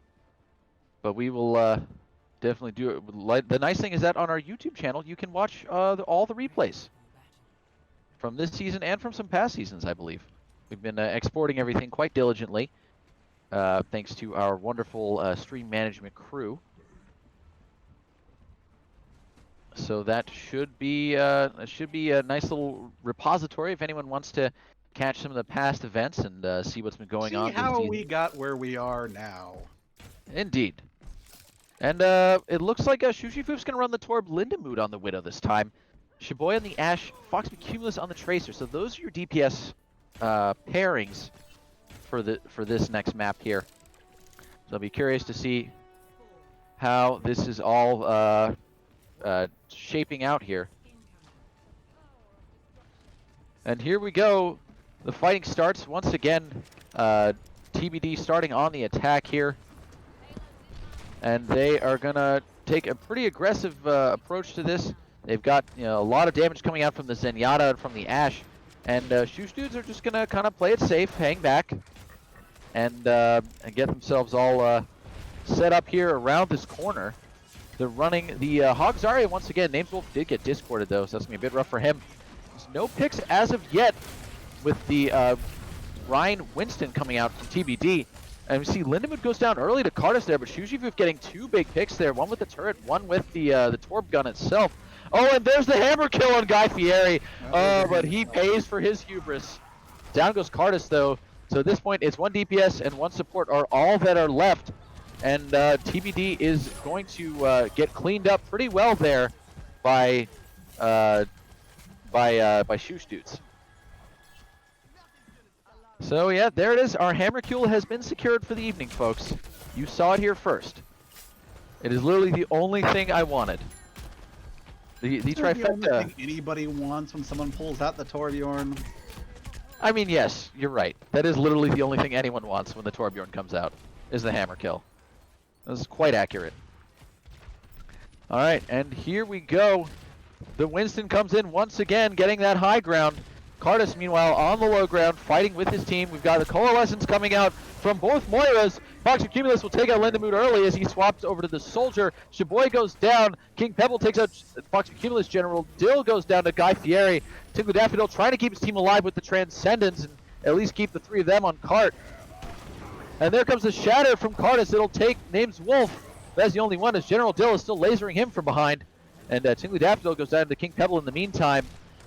but we will definitely do it. The nice thing is that on our YouTube channel you can watch all the replays from this season and from some past seasons, I believe. We've been exporting everything quite diligently, thanks to our wonderful stream management crew. So that should be a nice little repository if anyone wants to catch some of the past events and see what's been going on. See how we got where we are now. Indeed. And it looks like ShooshDoods going to run the Torb Lindemood on the Widow this time. Shiboy on the Ashe, Fox Cumulus on the Tracer. So those are your DPS pairings for this next map here. So I'll be curious to see how this is all shaping out here. And here we go. The fighting starts once again. TBD starting on the attack here. And they are gonna take a pretty aggressive approach to this. They've got a lot of damage coming out from the Zenyatta and from the Ashe. And ShooshDoods are just gonna kind of play it safe, hang back, and get themselves all set up here around this corner. They're running the Hog Zarya once again. Nameswolf did get discorded though, so that's gonna be a bit rough for him. There's no picks as of yet with the Ryan Winston coming out from TBD. And we see Lindemood goes down early to Cardis there, but ShooshDoods getting two big picks there, one with the turret, one with the Torb gun itself. Oh, and there's the hammer kill on Guy Fieri. Oh, but he pays for his hubris. Down goes Cardis though. So at this point, it's one DPS and one support are all that are left. And TBD is going to get cleaned up pretty well there by ShooshDoods. So yeah, there it is. Our hammer kill has been secured for the evening, folks. You saw it here first. It is literally the only thing I wanted. The trifecta. The only thing anybody wants when someone pulls out the Torbjorn. I mean, yes, you're right. That is literally the only thing anyone wants when the Torbjorn comes out, is the hammer kill. This is quite accurate. All right, and here we go. The Winston comes in once again, getting that high ground. Cardis, meanwhile, on the low ground, fighting with his team. We've got the Coalescence coming out from both Moiras. Fox Cumulus will take out Lindemood early as he swaps over to the Soldier. Shiboy goes down. King Pebble takes out Fox Cumulus. General Dill goes down to Guy Fieri. Tinkle Daffodil trying to keep his team alive with the Transcendence and at least keep the three of them on cart. And there comes the Shatter from Cardis. It'll take Nameswolf. That's the only one, as General Dill is still lasering him from behind. And Tinkle Daffodil goes down to King Pebble in the meantime.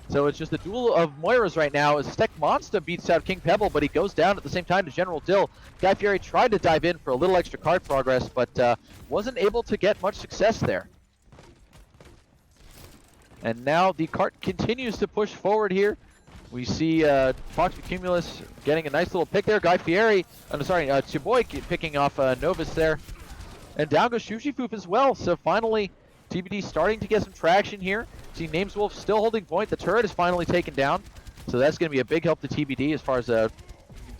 So it's just a duel of Moiras right now as Steck Monster beats out King Pebble, but he goes down at the same time to General Dill. Guy Fieri tried to dive in for a little extra card progress, but wasn't able to get much success there. And now the cart continues to push forward here. We see Fox Cumulus getting a nice little pick there. Guy Fieri, Shiboy picking off Novus there. And down goes ShooshDoods as well. So finally, TBD starting to get some traction here. See Nameswolf still holding point. The turret is finally taken down. So that's going to be a big help to TBD as far as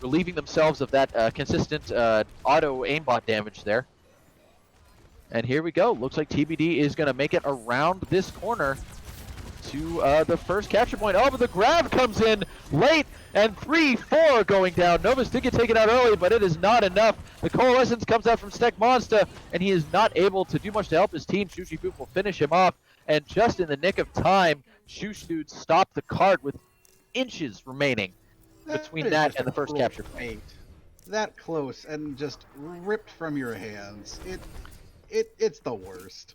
relieving themselves of that consistent auto aimbot damage there. And here we go. Looks like TBD is going to make it around this corner to the first capture point. Oh, but the grab comes in late, and 3-4 going down. Novus did get taken out early, but it is not enough. The Coalescence comes out from Stek Monster, and he is not able to do much to help his team. ShooshDoods will finish him off, and just in the nick of time, ShooshDoods stopped the cart with inches remaining between that and the first capture point. That close and just ripped from your hands. It's the worst.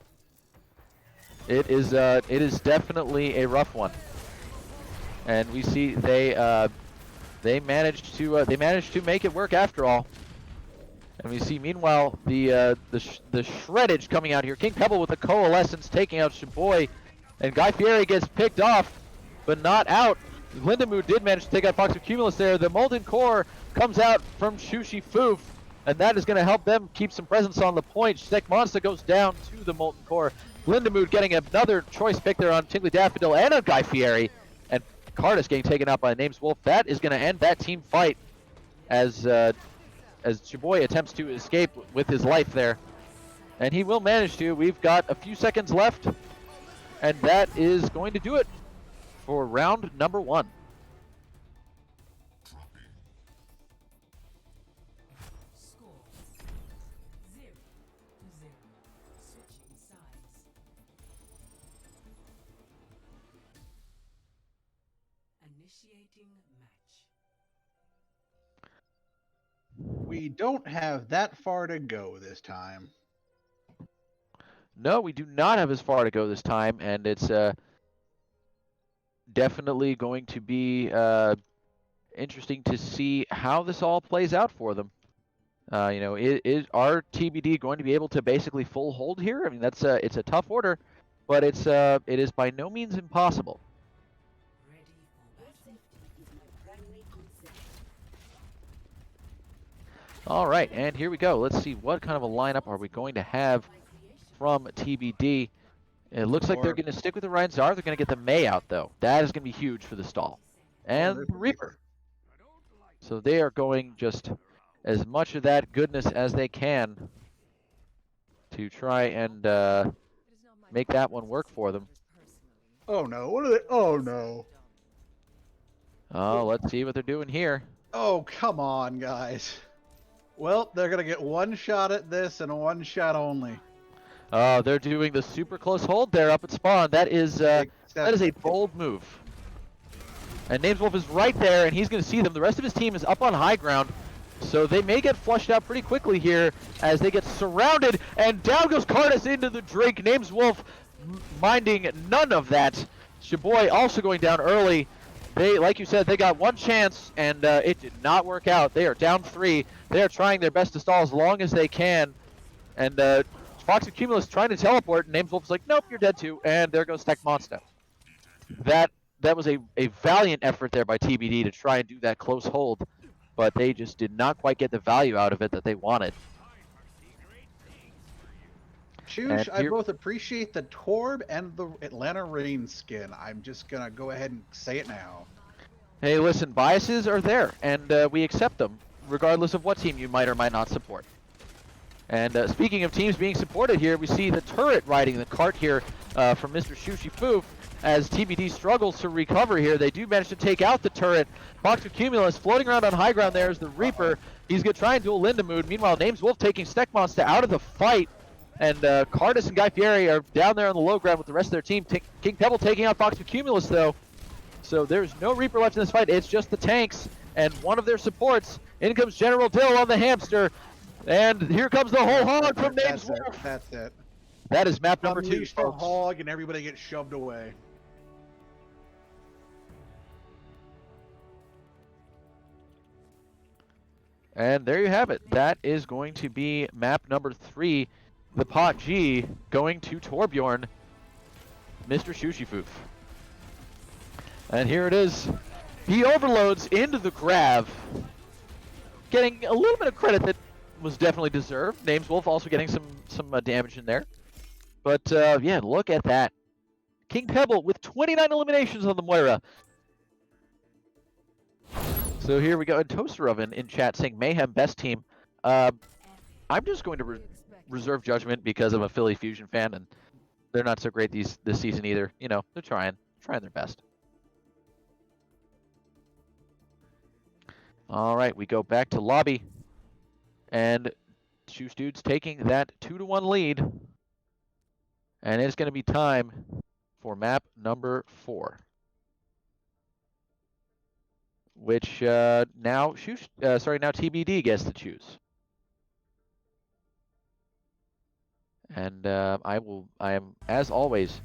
It is definitely a rough one, and we see they managed to make it work after all. And we see meanwhile the shreddage coming out here. King Pebble with the Coalescence taking out Shaboy, and Guy Fieri gets picked off, but not out. Lindamood did manage to take out Fox of Cumulus there. The Molten Core comes out from ShooshDoods, and that is going to help them keep some presence on the point. Stek Monster goes down to the Molten Core. Lindamood getting another choice pick there on Tingly Daffodil and on Guy Fieri, and Cardis getting taken out by Names Wolf. That is going to end that team fight as Shaboy attempts to escape with his life there, and he will manage to. We've got a few seconds left, and that is going to do it for round number 1. We don't have that far to go this time. No, we do not have as far to go this time, and it's definitely going to be interesting to see how this all plays out for them. Is our TBD going to be able to basically full hold here? I mean, it's a tough order, but it is by no means impossible. All right, and here we go. Let's see what kind of a lineup are we going to have from TBD. It looks like they're going to stick with the Ryan Zar. They're going to get the May out, though. That is going to be huge for the stall. And the Reaper. So they are going just as much of that goodness as they can to try and make that one work for them. Oh, no. What are they? Oh, no. Oh, let's see what they're doing here. Oh, come on, guys. Well, they're going to get one shot at this and one shot only. Oh, they're doing the super close hold there up at spawn. That is a bold move. And Nameswolf is right there, and he's going to see them. The rest of his team is up on high ground, so they may get flushed out pretty quickly here as they get surrounded, and down goes Cardis into the drink. Nameswolf minding none of that. Shaboy also going down early. They, like you said, they got one chance, and it did not work out. They are down 3. They are trying their best to stall as long as they can, and Fox and Cumulus trying to teleport, and Nameswolf's like, nope, you're dead too, and there goes Stek Monster. That was a valiant effort there by TBD to try and do that close hold, but they just did not quite get the value out of it that they wanted. Shoosh, I both appreciate the Torb and the Atlanta Rain skin. I'm just going to go ahead and say it now. Hey, listen, biases are there, and we accept them, regardless of what team you might or might not support. And speaking of teams being supported here, we see the turret riding the cart here from Mr. ShooshDoods. As TBD struggles to recover here, they do manage to take out the turret. Fox of Cumulus floating around on high ground there is the Reaper. He's going to try and duel Lindamood. Meanwhile, Nameswolf taking Stek Monster out of the fight. And Cardis and Guy Fieri are down there on the low ground with the rest of their team. King Pebble taking out Fox of Cumulus, though. So there's no Reaper left in this fight. It's just the tanks and one of their supports. In comes General Dill on the hamster. And here comes the whole hog from Nameswolf. That's it. That is map number 2, Unleash the folks. hog and everybody gets shoved away. And there you have it. That is going to be map number 3, the Pot G, going to Torbjorn, Mr. ShooshDoods. And here it is. He overloads into the grab, getting a little bit of credit that was definitely deserved. Nameswolf also getting some damage in there. But yeah, look at that. King Pebble with 29 eliminations on the Moira. So here we go. And Toaster Oven in chat saying Mayhem best team. I'm just going to reserve judgment because I'm a Philly Fusion fan, and they're not so great this season either. You know, they're trying. trying their best. All right, we go back to lobby, and ShooshDoods taking that 2-1 lead, and it's going to be time for map number 4, which now TBD gets to choose. And I am, as always,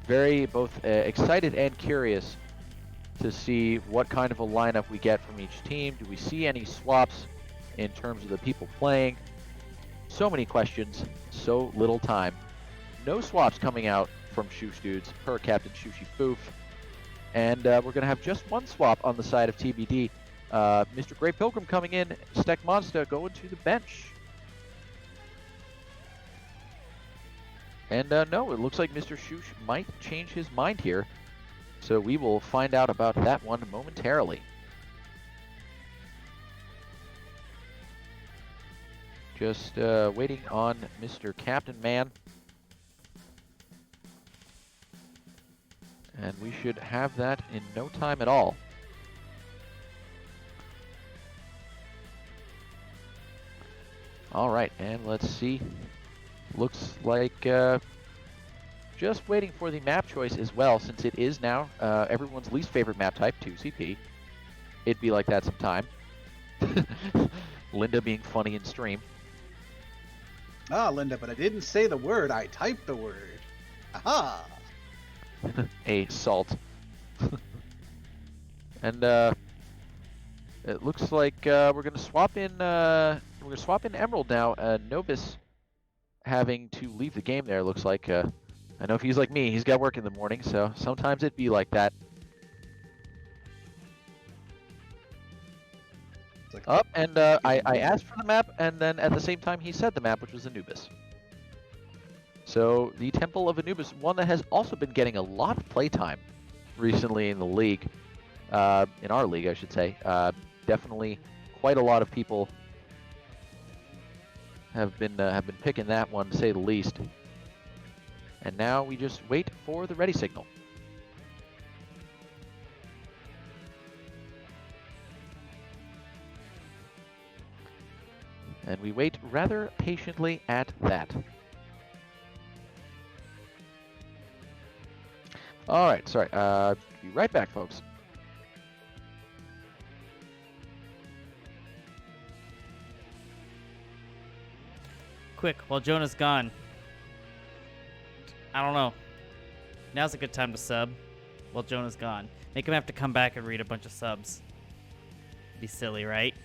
very both excited and curious to see what kind of a lineup we get from each team. Do we see any swaps in terms of the people playing? So many questions, so little time. No swaps coming out from ShooshDoods per Captain Shooshy Foof. And we're going to have just one swap on the side of TBD. Mr. Grey Pilgrim coming in, Steck Monster going to the bench. And no, it looks like Mr. Shoosh might change his mind here. So we will find out about that one momentarily. Just waiting on Mr. Captain Man. And we should have that in no time at all. All right, and let's see. Looks like just waiting for the map choice as well, since it is now everyone's least favorite map type, 2CP. It'd be like that sometime. Linda being funny in stream. Ah, Linda, but I didn't say the word. I typed the word. Aha! A salt. And it looks like we're gonna swap in Emerald now. Novus having to leave the game there, looks like. I know if he's like me, he's got work in the morning, so sometimes it'd be like that. Like, Up, and I asked for the map, and then at the same time he said the map, which was Anubis. So the Temple of Anubis, one that has also been getting a lot of playtime recently in the league, in our league, I should say. Definitely quite a lot of people have been picking that one, to say the least. And now we just wait for the ready signal. And we wait rather patiently at that. All right, sorry. Be right back, folks. Quick, while Jonah's gone. I don't know. Now's a good time to sub while Jonah's gone. Make him have to come back and read a bunch of subs. Be silly, right?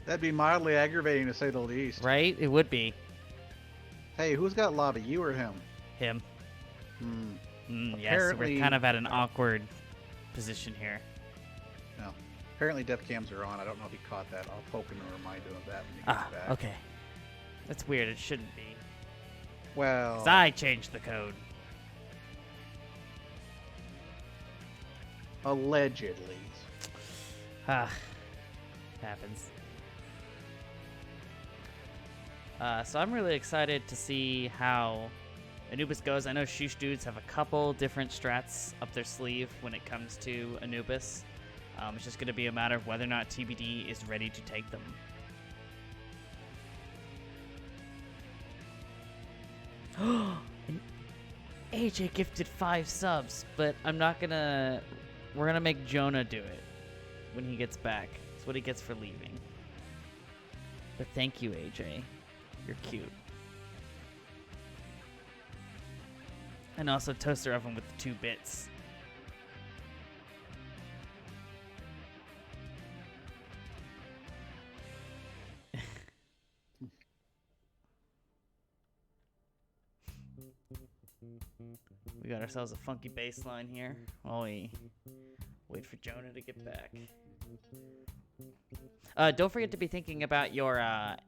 That'd be mildly aggravating to say the least. Right? It would be. Hey, who's got lobby, you or him? Him. Hmm. Yes, so we're kind of at an awkward position here. No. Apparently def cams are on. I don't know if he caught that. I'll poke him and remind him of that when he gets back. Okay. That's weird. It shouldn't be. Well... 'Cause I changed the code. Allegedly. Happens. So I'm really excited to see how Anubis goes. I know ShooshDoods have a couple different strats up their sleeve when it comes to Anubis. It's just going to be a matter of whether or not TBD is ready to take them. And AJ gifted 5 subs, but I'm not gonna... We're gonna make Jonah do it when he gets back. That's what he gets for leaving. But thank you, AJ. You're cute. And also Toaster Oven with the 2 bits. We got ourselves a funky bass line here while we wait for Jonah to get back. Don't forget to be thinking about your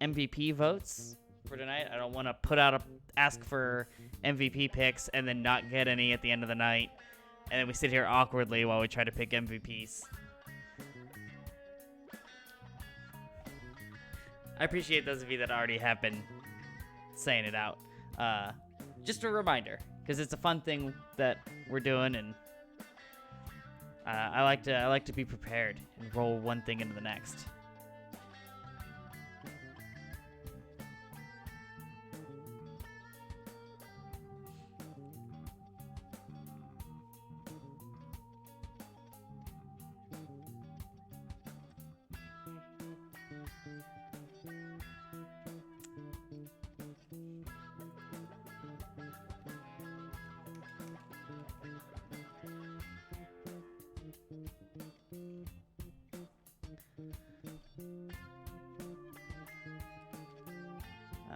MVP votes for tonight. I don't want to ask for MVP picks and then not get any at the end of the night. And then we sit here awkwardly while we try to pick MVPs. I appreciate those of you that already have been saying it out. Just a reminder, because it's a fun thing that we're doing, and I like to be prepared and roll one thing into the next.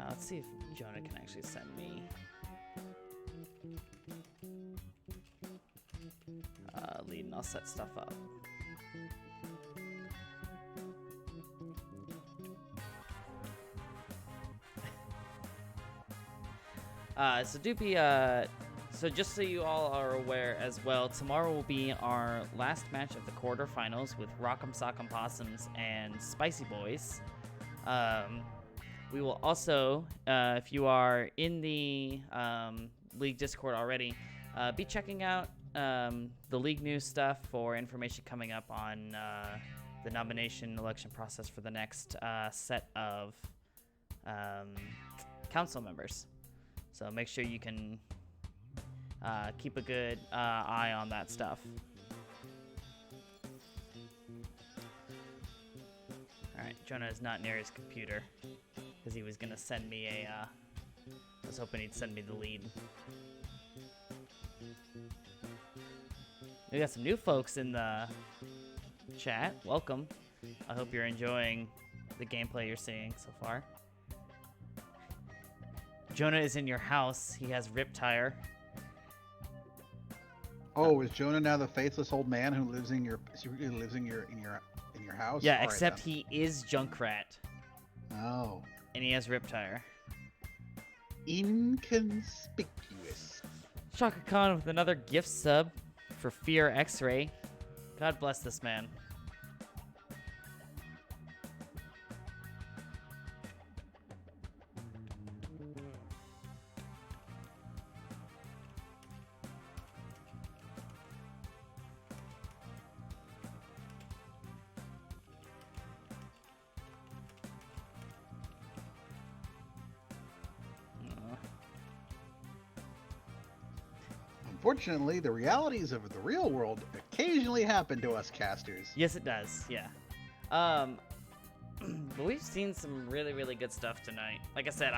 Let's see if Jonah can actually send me lead, and I'll set stuff up. So Doopy, so just so you all are aware as well, tomorrow will be our last match of the quarterfinals with Rock'em Sock'em Possums and Spicy Boys. We will also, if you are in the League Discord already, be checking out the League news stuff for information coming up on the nomination election process for the next set of council members. So make sure you can keep a good eye on that stuff. All right, Jonah is not near his computer because he was gonna send me a. I was hoping he'd send me the lead. We got some new folks in the chat. Welcome. I hope you're enjoying the gameplay you're seeing so far. Jonah is in your house. He has Riptire. Oh, is Jonah now the faithless old man who lives in your house? Yeah, All right, except then. he is Junkrat. Oh. And he has Riptire. Inconspicuous. Shaka Khan with another gift sub for Fear X-Ray. God bless this man. Unfortunately, the realities of the real world occasionally happen to us casters. Yes, it does. Yeah. But we've seen some really, really good stuff tonight. Like I said,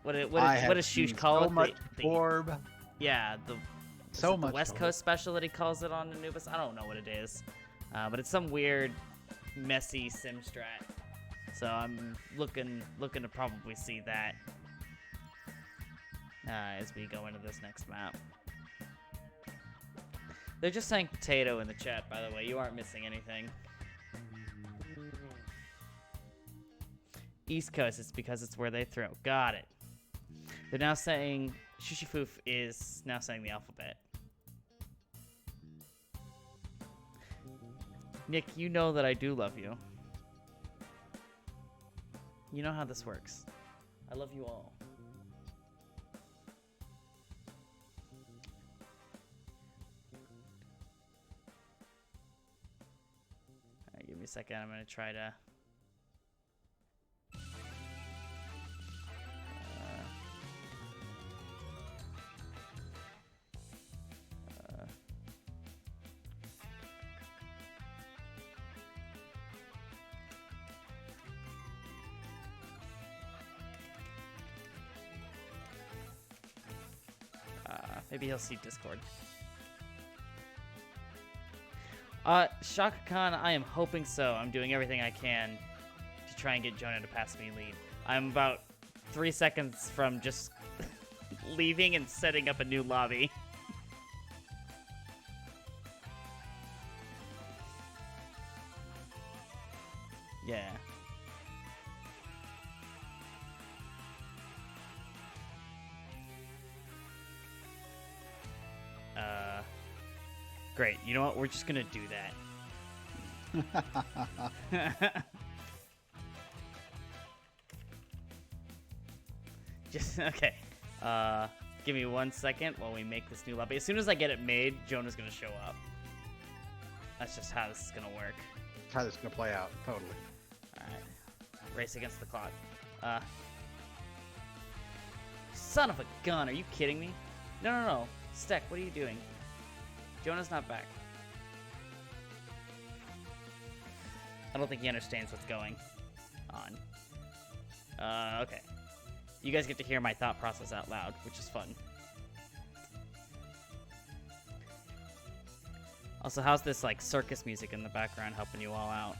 what does Shoosh call it? So much orb. Yeah, So much the West Coast special that he calls it on Anubis. I don't know what it is, but it's some weird, messy sim strat. So I'm looking to probably see that as we go into this next map. They're just saying potato in the chat, by the way. You aren't missing anything. East Coast, it's because it's where they throw. Got it. They're now saying Shushifoof is now saying the alphabet. Nick, you know that I do love you. You know how this works. I love you all. Alright, give me a second. I'm going to try to... maybe he'll see Discord. Shaka Khan, I am hoping so. I'm doing everything I can to try and get Jonah to pass me lead. I'm about 3 seconds from just leaving and setting up a new lobby. Yeah. Great. You know what? We're just gonna do that. Just okay. Give me 1 second while we make this new lobby. As soon as I get it made, Jonah's gonna show up. That's just how this is gonna work. That's how this is gonna play out. Totally. Alright. Race against the clock. Son of a gun, are you kidding me? No. Steck, what are you doing? Jonah's not back. I don't think he understands what's going on. Okay. You guys get to hear my thought process out loud, which is fun. Also, how's this, like, circus music in the background helping you all out?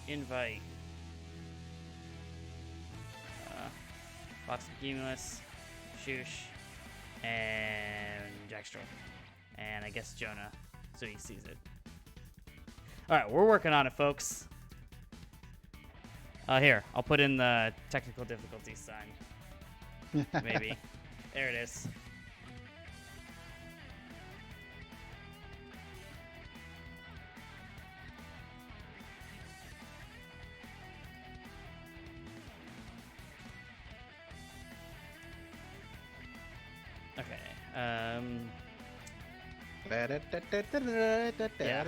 Invite Fox Cumulus, Shoosh, and Jackstraw. And I guess Jonah, so he sees it. Alright, we're working on it, folks. Here, I'll put in the technical difficulty sign. Maybe. There it is. Yeah.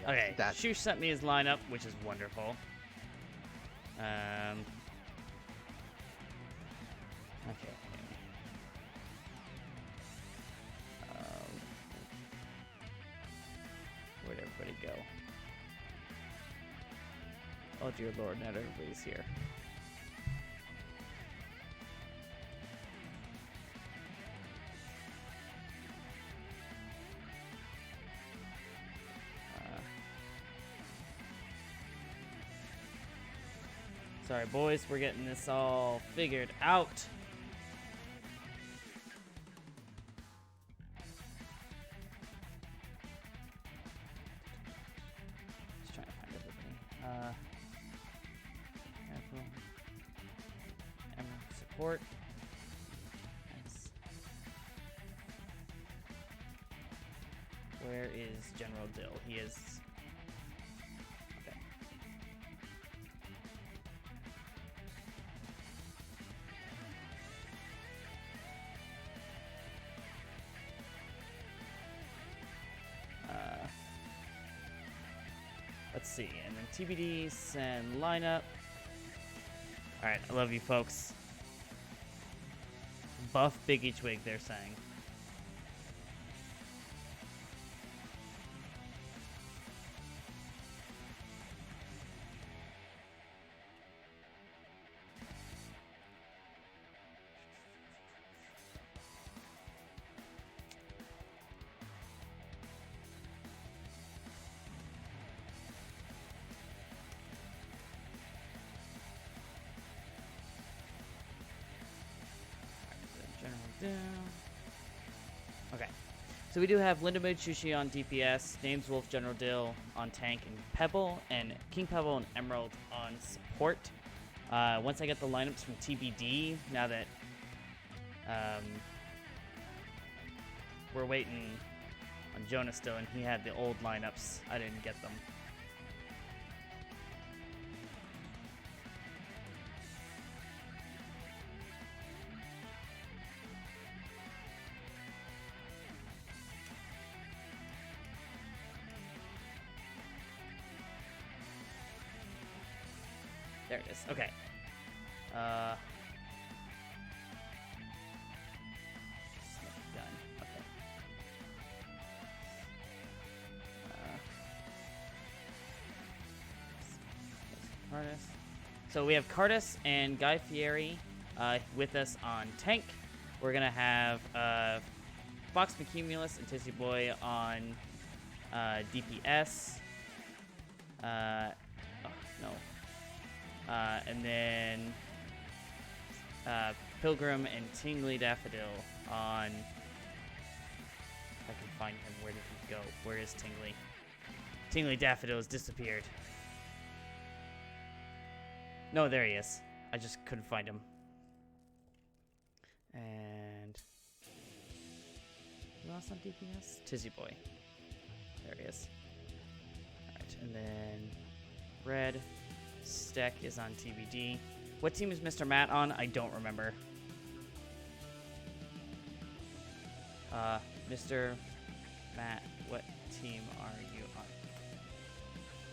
Okay. Shoosh sent me his lineup, which is wonderful. Okay. Where'd everybody go? Oh dear Lord, not everybody's here. Sorry, boys, we're getting this all figured out. Just trying to find everybody. Emerald support. Nice. Where is General Dill? He is. Let's see, and then TBD, send lineup. Alright, I love you folks. Buff Biggie Twig, they're saying. Okay, so we do have Lindamood Shushi on DPS, Names Wolf General Dill on tank and Pebble, and King Pebble and Emerald on support. Once I get the lineups from TBD, now that we're waiting on Jonah still, and he had the old lineups, I didn't get them. There it is. Okay. Done. Okay. Cardis. So we have Cardis and Guy Fieri with us on tank. We're gonna have Fox McCumulus and Tizzy Boy on DPS. Oh, no. And then Pilgrim and Tingly Daffodil on. If I can find him, where did he go? Where is Tingly? Tingly Daffodil has disappeared. No, there he is. I just couldn't find him. And who else on DPS? Tizzy Boy. There he is. Alright, and then Red Steck is on TBD. What team is Mr. Matt on? I don't remember. Mr. Matt, what team are you on?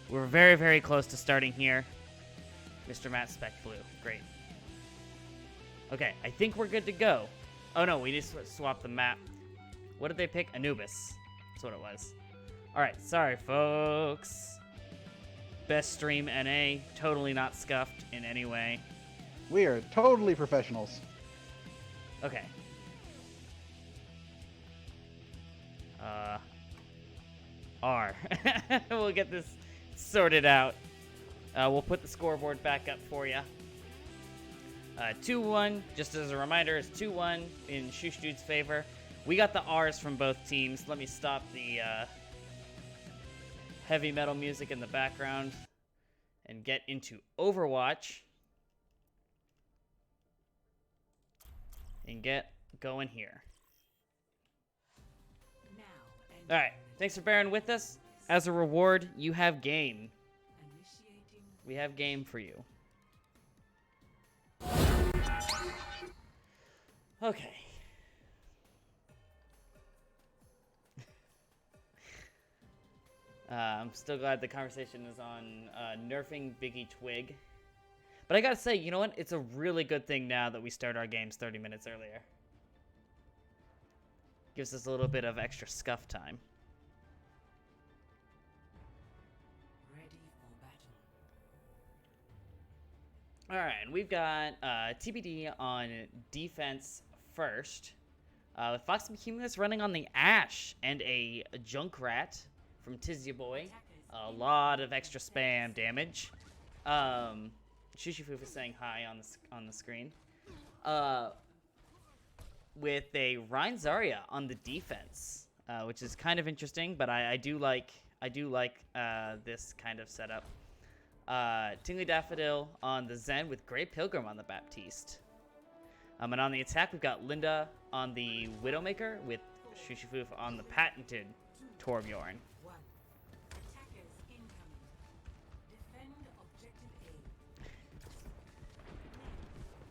We're very, very close to starting here. Mr. Matt Spec Blue. Great. Okay, I think we're good to go. Oh no, we need to swap the map. What did they pick? Anubis. That's what it was. Alright, sorry folks. Best stream NA. Totally not scuffed in any way. We are totally professionals. Okay. R. We'll get this sorted out. We'll put the scoreboard back up for you. 2-1, just as a reminder, it's 2-1 in ShooshDoods' favor. We got the R's from both teams. Let me stop the heavy metal music in the background and get into Overwatch. And get going here. Alright, thanks for bearing with us. As a reward, you have game. We have game for you. Okay. I'm still glad the conversation is on nerfing Biggie Twig. But I gotta say, you know what? It's a really good thing now that we start our games 30 minutes earlier. Gives us a little bit of extra scuff time. Alright, and we've got TBD on defense first. With Fox McCumulus running on the Ashe and a Junkrat from Tizzy Boy. A lot of extra spam damage. Shushifoof is saying hi on the screen. With a Rein Zarya on the defense, which is kind of interesting, but I do like this kind of setup. Tingly Daffodil on the Zen with Grey Pilgrim on the Baptiste. And on the attack, we've got Linda on the Widowmaker with Shushifoof on the patented Torbjorn.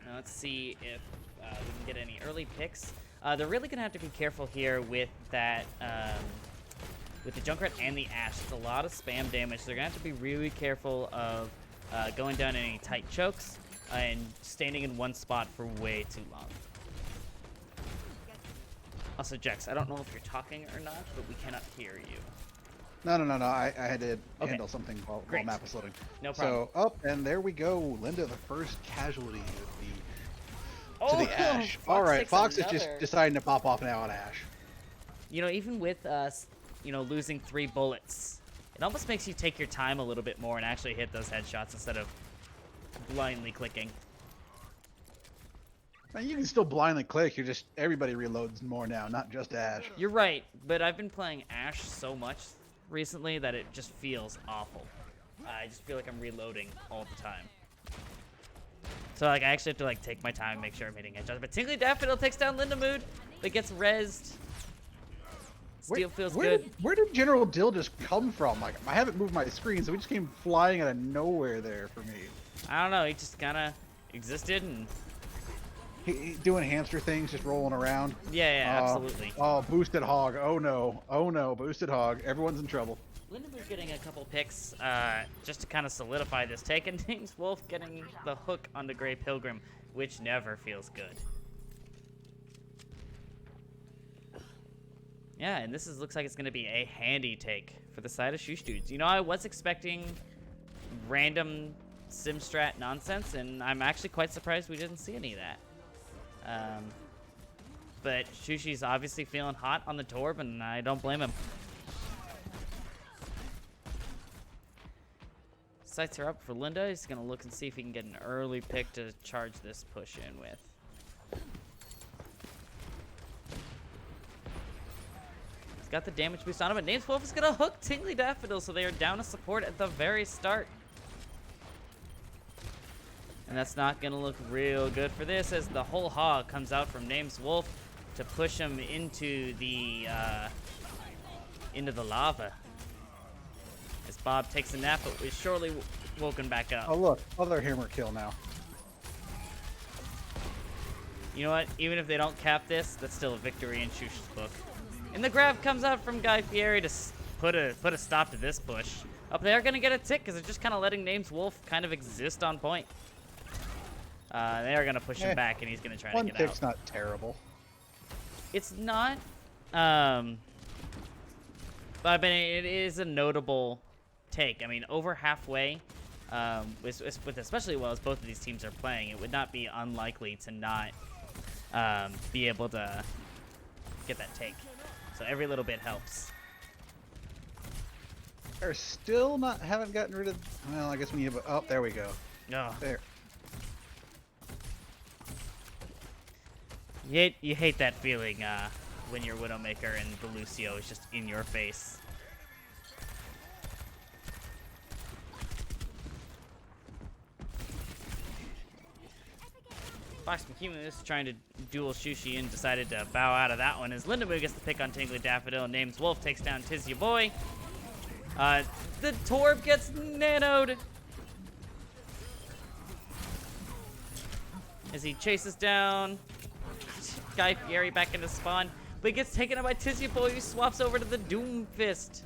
Now let's see if we can get any early picks. They're really going to have to be careful here with that, with the Junkrat and the Ashe. It's a lot of spam damage. They're going to have to be really careful of going down any tight chokes and standing in one spot for way too long. Also, Jex, I don't know if you're talking or not, but we cannot hear you. No. I had to handle something while map was loading. No problem. So, and there we go. Linda, the first casualty to the Ashe. All right, Fox is just deciding to pop off now on Ashe. You know, even with us, losing 3 bullets, it almost makes you take your time a little bit more and actually hit those headshots instead of blindly clicking. Man, you can still blindly click. You're just everybody reloads more now, not just Ashe. You're right, but I've been playing Ashe so much recently that it just feels awful. I just feel like I'm reloading all the time. So I actually have to take my time and make sure I'm hitting headshots. But Tingly Daffodil takes down Lindamood, but gets rezzed. Steel feels good. Where did General Dill just come from? I haven't moved my screen, so he just came flying out of nowhere there for me. I don't know. He just kind of existed and he doing hamster things, just rolling around. Yeah, absolutely. Oh, boosted hog. Oh no, boosted hog. Everyone's in trouble. Lindamood's getting a couple picks just to kind of solidify this take, and James Wolf getting the hook on the Grey Pilgrim, which never feels good. Yeah, and this looks like it's going to be a handy take for the side of ShooshDoods. I was expecting random Simstrat nonsense, and I'm actually quite surprised we didn't see any of that. But Shushi's obviously feeling hot on the Torb, and I don't blame him. Sights are up for Linda. He's going to look and see if he can get an early pick to charge this push in with. He's got the damage boost on him, but Names Wolf is going to hook Tingly Daffodil, so they are down a support at the very start. And that's not going to look real good for this as the whole hog comes out from Name's Wolf to push him into the lava. As Bob takes a nap, but is shortly woken back up. Oh look, other hammer kill now. You know what? Even if they don't cap this, that's still a victory in Shoosh's book. And the grab comes out from Guy Fieri to put a stop to this push. Up they are going to get a tick because they're just kind of letting Name's Wolf kind of exist on point. They are going to push him back, and he's going to try to get out. One tick's not terrible. It's not. But I mean, it is a notable take. I mean, over halfway, with especially well as both of these teams are playing, it would not be unlikely to not be able to get that take. So every little bit helps. They're still haven't gotten rid of. Well, I guess we need. Oh, there we go. Oh. There. You hate that feeling when your Widowmaker and the Lucio is just in your face. Fox McCumulus trying to duel Shushi and decided to bow out of that one as Lindamoo gets the pick on Tingly Daffodil and Name's Wolf takes down Tiz Ya Boy. The Torb gets nanoed as he chases down Guy Fieri back into spawn, but he gets taken out by Tiz Ya Boy, who swaps over to the Doom Fist.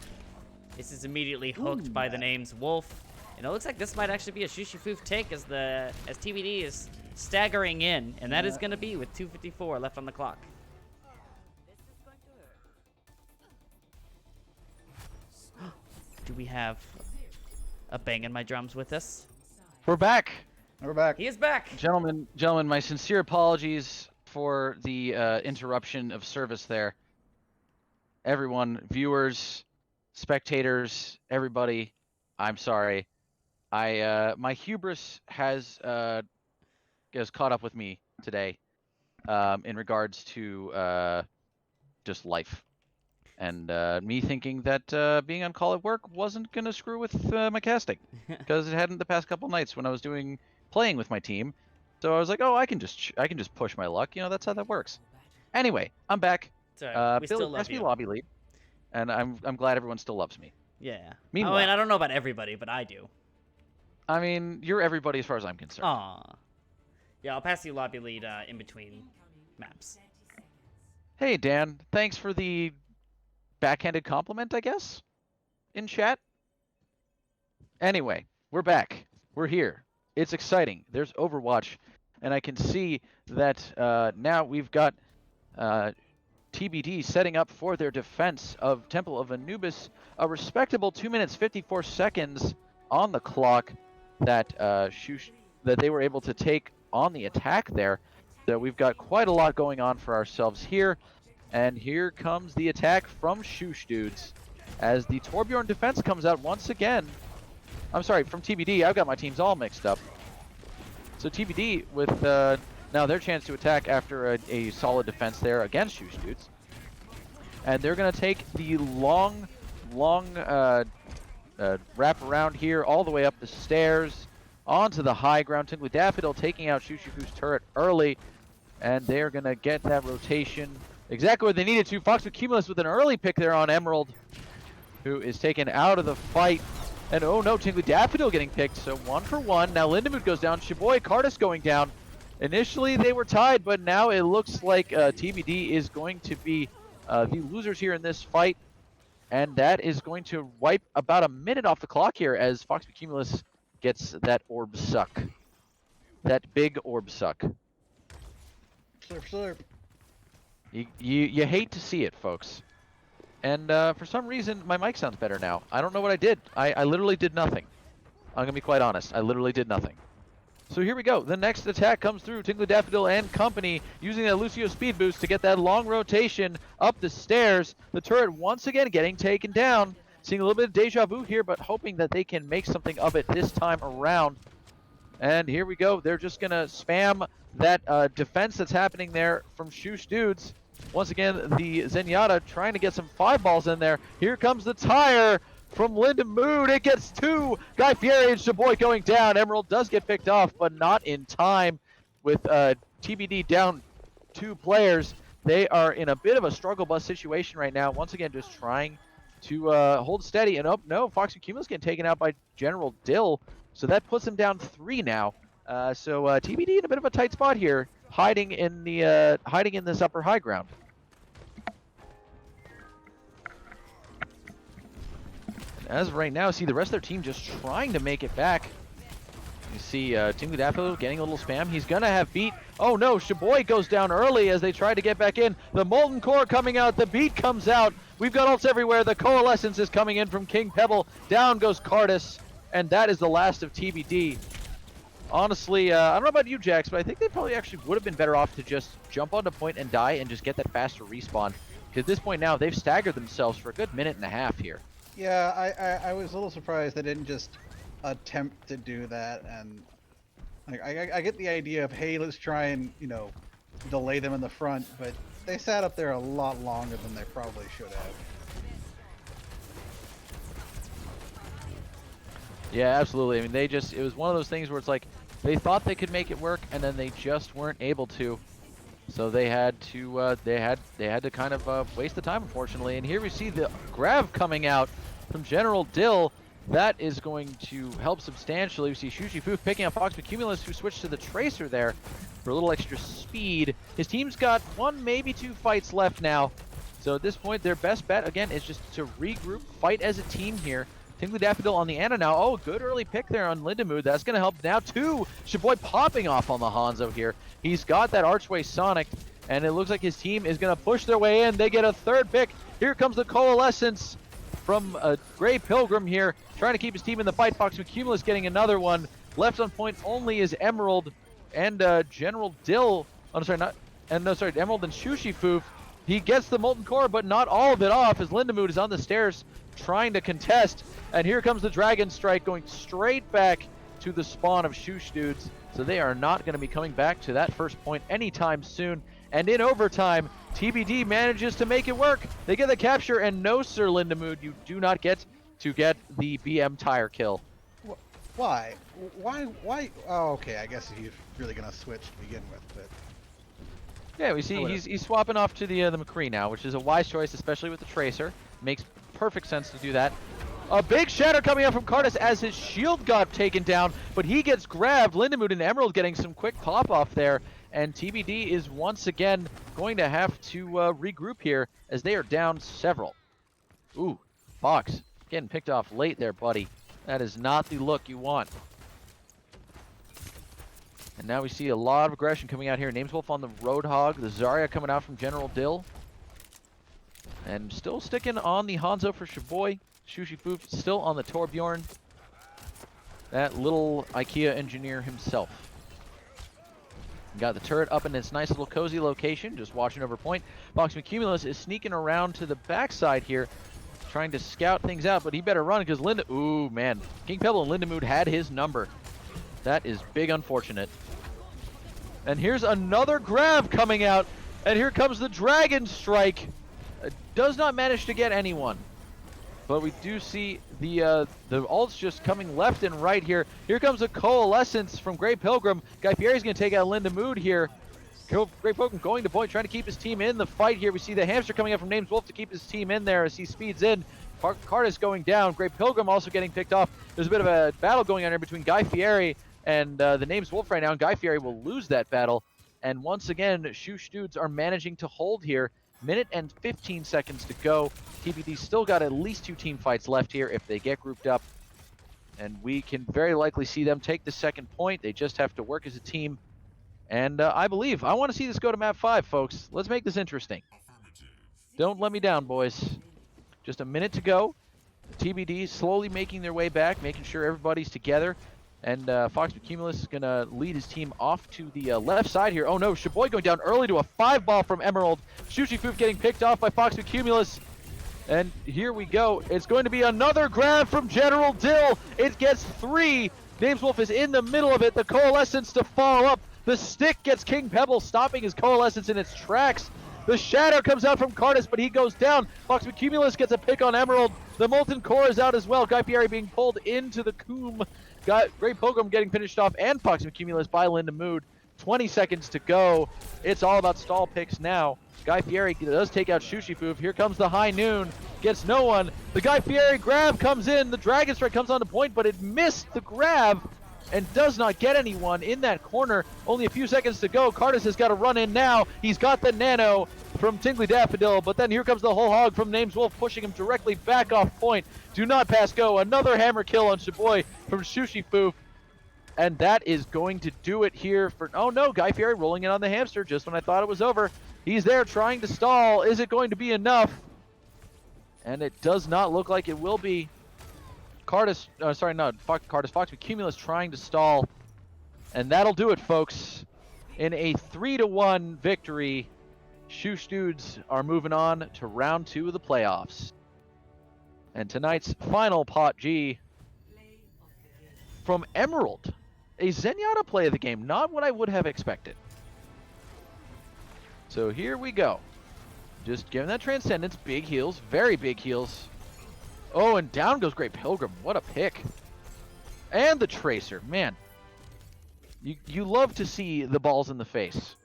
This is immediately hooked by the Name's Wolf, and it looks like this might actually be a Shushi Foof take as TBD is staggering in, and that is going to be with 2:54 left on the clock. Do we have a Bang in My Drums with us? We're back. We're back. He is back. Gentlemen, my sincere apologies for the interruption of service there. Everyone, viewers, spectators, everybody, I'm sorry. My hubris has caught up with me today in regards to just life. And me thinking that being on call at work wasn't going to screw with my casting. Because it hadn't the past couple nights when I was playing with my team. So I was like, oh, I can just push my luck. You know, that's how that works. Anyway, I'm back. Sorry, we still Billy love pressed me you. lobby lead. And I'm glad everyone still loves me. Yeah. Meanwhile, I mean, I don't know about everybody, but I do. I mean, you're everybody as far as I'm concerned. Aw. Yeah, I'll pass you lobby lead in between maps. Hey, Dan. Thanks for the backhanded compliment, I guess, in chat. Anyway, we're back. We're here. It's exciting. There's Overwatch, and I can see that now we've got TBD setting up for their defense of Temple of Anubis. A respectable 2 minutes 54 seconds on the clock that that they were able to take on the attack there. So we've got quite a lot going on for ourselves here. And here comes the attack from ShooshDoods as the Torbjorn defense comes out once again. I'm sorry, from TBD. I've got my teams all mixed up. So TBD with now their chance to attack after a solid defense there against ShooshDoods. And they're going to take the long wrap around here all the way up the stairs onto the high ground. Tingly Daffodil taking out Shushifu's turret early. And they're going to get that rotation exactly where they needed to. Fox McCumulus with an early pick there on Emerald, who is taken out of the fight. And oh no, Tingly Daffodil getting picked, so 1 for 1. Now Lindamood goes down, Shiboy Cardis going down. Initially they were tied, but now it looks like TBD is going to be the losers here in this fight. And that is going to wipe about a minute off the clock here as Fox McCumulus gets that orb suck. That big orb suck. Slurp, slurp. You hate to see it, folks. And for some reason, my mic sounds better now. I don't know what I did. I literally did nothing. I'm going to be quite honest. I literally did nothing. So here we go. The next attack comes through. Tingly Daffodil and company using that Lucio speed boost to get that long rotation up the stairs. The turret once again getting taken down. Seeing a little bit of deja vu here, but hoping that they can make something of it this time around. And here we go. They're just going to spam that defense that's happening there from ShooshDoods. Once again, the Zenyatta trying to get some 5 balls in there. Here comes the tire. from Linda Mood. It gets 2. Guy Fieri and Shaboy going down. Emerald does get picked off, but not in time. With TBD down 2 players, they are in a bit of a struggle bus situation right now. Once again, just trying to hold steady. And oh no, Fox and Cumulus getting taken out by General Dill. So that puts him down 3 now. So TBD in a bit of a tight spot here, hiding in this upper high ground. And as of right now, see the rest of their team just trying to make it back. You see Team Daffodil getting a little spam. He's gonna have beat. Oh no, Shaboy goes down early as they try to get back in. The Molten Core coming out. The beat comes out. We've got ults everywhere. The Coalescence is coming in from King Pebble. Down goes Cardis, and that is the last of TBD. Honestly, I don't know about you, Jax, but I think they probably actually would have been better off to just jump onto point and die and just get that faster respawn. Because at this point now, they've staggered themselves for a good minute and a half here. Yeah, I was a little surprised they didn't just attempt to do that, and I get the idea of, hey, let's try and, you know, delay them in the front, but they sat up there a lot longer than they probably should have. Yeah, absolutely. I mean, it was one of those things where it's like they thought they could make it work, and then they just weren't able to. So they had to kind of waste the time, unfortunately. And here we see the grab coming out from General Dill. That is going to help substantially. We see ShooshDoods picking up Fox Cumulus, who switched to the Tracer there for a little extra speed. His team's got 1, maybe 2 fights left now. So at this point, their best bet, again, is just to regroup, fight as a team here. Tingly Daffodil on the Ana now. Oh, good early pick there on Lindamood. That's going to help now, too. Shaboy popping off on the Hanzo here. He's got that Archway Sonic, and it looks like his team is going to push their way in. They get a 3rd pick. Here comes the Coalescence from Grey Pilgrim here, trying to keep his team in the fight. Fox McCumulus getting another one. Left on point only is Emerald and General Dill. Oh, sorry, Emerald and ShooshDoods. He gets the Molten Core, but not all of it off, as Lindamood is on the stairs trying to contest. And here comes the Dragon Strike going straight back to the spawn of ShooshDoods. So they are not going to be coming back to that first point anytime soon. And in overtime, TBD manages to make it work. They get the capture, and no, Sir Lindamood, you do not get to get the BM tire kill. Why? Why? Oh, okay, I guess he's really going to switch to begin with, but... Yeah, we see he's swapping off to the McCree now, which is a wise choice, especially with the Tracer. Makes perfect sense to do that. A big shatter coming out from Cardis as his shield got taken down, but he gets grabbed. Lindamood and Emerald getting some quick pop-off there, and TBD is once again going to have to regroup here as they are down several. Ooh, Fox getting picked off late there, buddy. That is not the look you want. And now we see a lot of aggression coming out here. Nameswolf on the Roadhog, the Zarya coming out from General Dill. And still sticking on the Hanzo for Shaboy. ShooshDoods still on the Torbjorn. That little IKEA engineer himself. Got the turret up in its nice little cozy location, just watching over point. Fox McCumulus is sneaking around to the backside here, trying to scout things out, but he better run because ooh, man. King Pebble and Lindamood had his number. That is big unfortunate. And here's another grab coming out, and here comes the Dragon Strike. Does not manage to get anyone. But we do see the ults just coming left and right here. Here comes a Coalescence from Grey Pilgrim. Guy Fieri's going to take out Lindamood here. Grey Pilgrim going to point, trying to keep his team in the fight here. We see the Hamster coming up from Nameswolf to keep his team in there as he speeds in. Cardis going down. Grey Pilgrim also getting picked off. There's a bit of a battle going on here between Guy Fieri and the Nameswolf right now. And Guy Fieri will lose that battle. And once again, ShooshDoods are managing to hold here. Minute and 15 seconds to go. TBD still got at least 2 team fights left here if they get grouped up. And we can very likely see them take the second point. They just have to work as a team. And I want to see this go to map 5, folks. Let's make this interesting. Don't let me down, boys. Just a minute to go. TBD slowly making their way back, making sure everybody's together. And Fox McCumulus is going to lead his team off to the left side here. Oh no, Shaboy going down early to a 5-ball from Emerald. ShooshDoods getting picked off by Fox McCumulus. And here we go. It's going to be another grab from General Dill. It gets 3. Nameswolf is in the middle of it. The Coalescence to follow up. The stick gets King Pebble, stopping his Coalescence in its tracks. The shadow comes out from Cardis, but he goes down. Fox Cumulus gets a pick on Emerald. The Molten Core is out as well. Guy Fieri being pulled into the Coom. Great Pilgrim getting finished off, and Fox Cumulus by Linda Mood. 20 seconds to go. It's all about stall picks now. Guy Fieri does take out ShooshDoods. Here comes the High Noon. Gets no one. The Guy Fieri grab comes in. The Dragon Strike comes on the point, but it missed the grab and does not get anyone in that corner. Only a few seconds to go. Cardis has got to run in now. He's got the nano from Tingly Daffodil, but then here comes the whole hog from Names Wolf, pushing him directly back off point. Do not pass go. Another hammer kill on Shaboy from ShooshDoods. And that is going to do it here for... Oh no, Guy Fieri rolling in on the hamster just when I thought it was over. He's there trying to stall. Is it going to be enough? And it does not look like it will be. Cardis, Fox Cumulus trying to stall. And that'll do it, folks. In a 3-1 victory, ShooshDoods are moving on to round 2 of the playoffs. And tonight's final pot G from Emerald. A Zenyatta play of the game, not what I would have expected. So here we go. Just giving that Transcendence, big heals, very big heals. Oh, and down goes Great Pilgrim. What a pick. And the Tracer, man. You love to see the balls in the face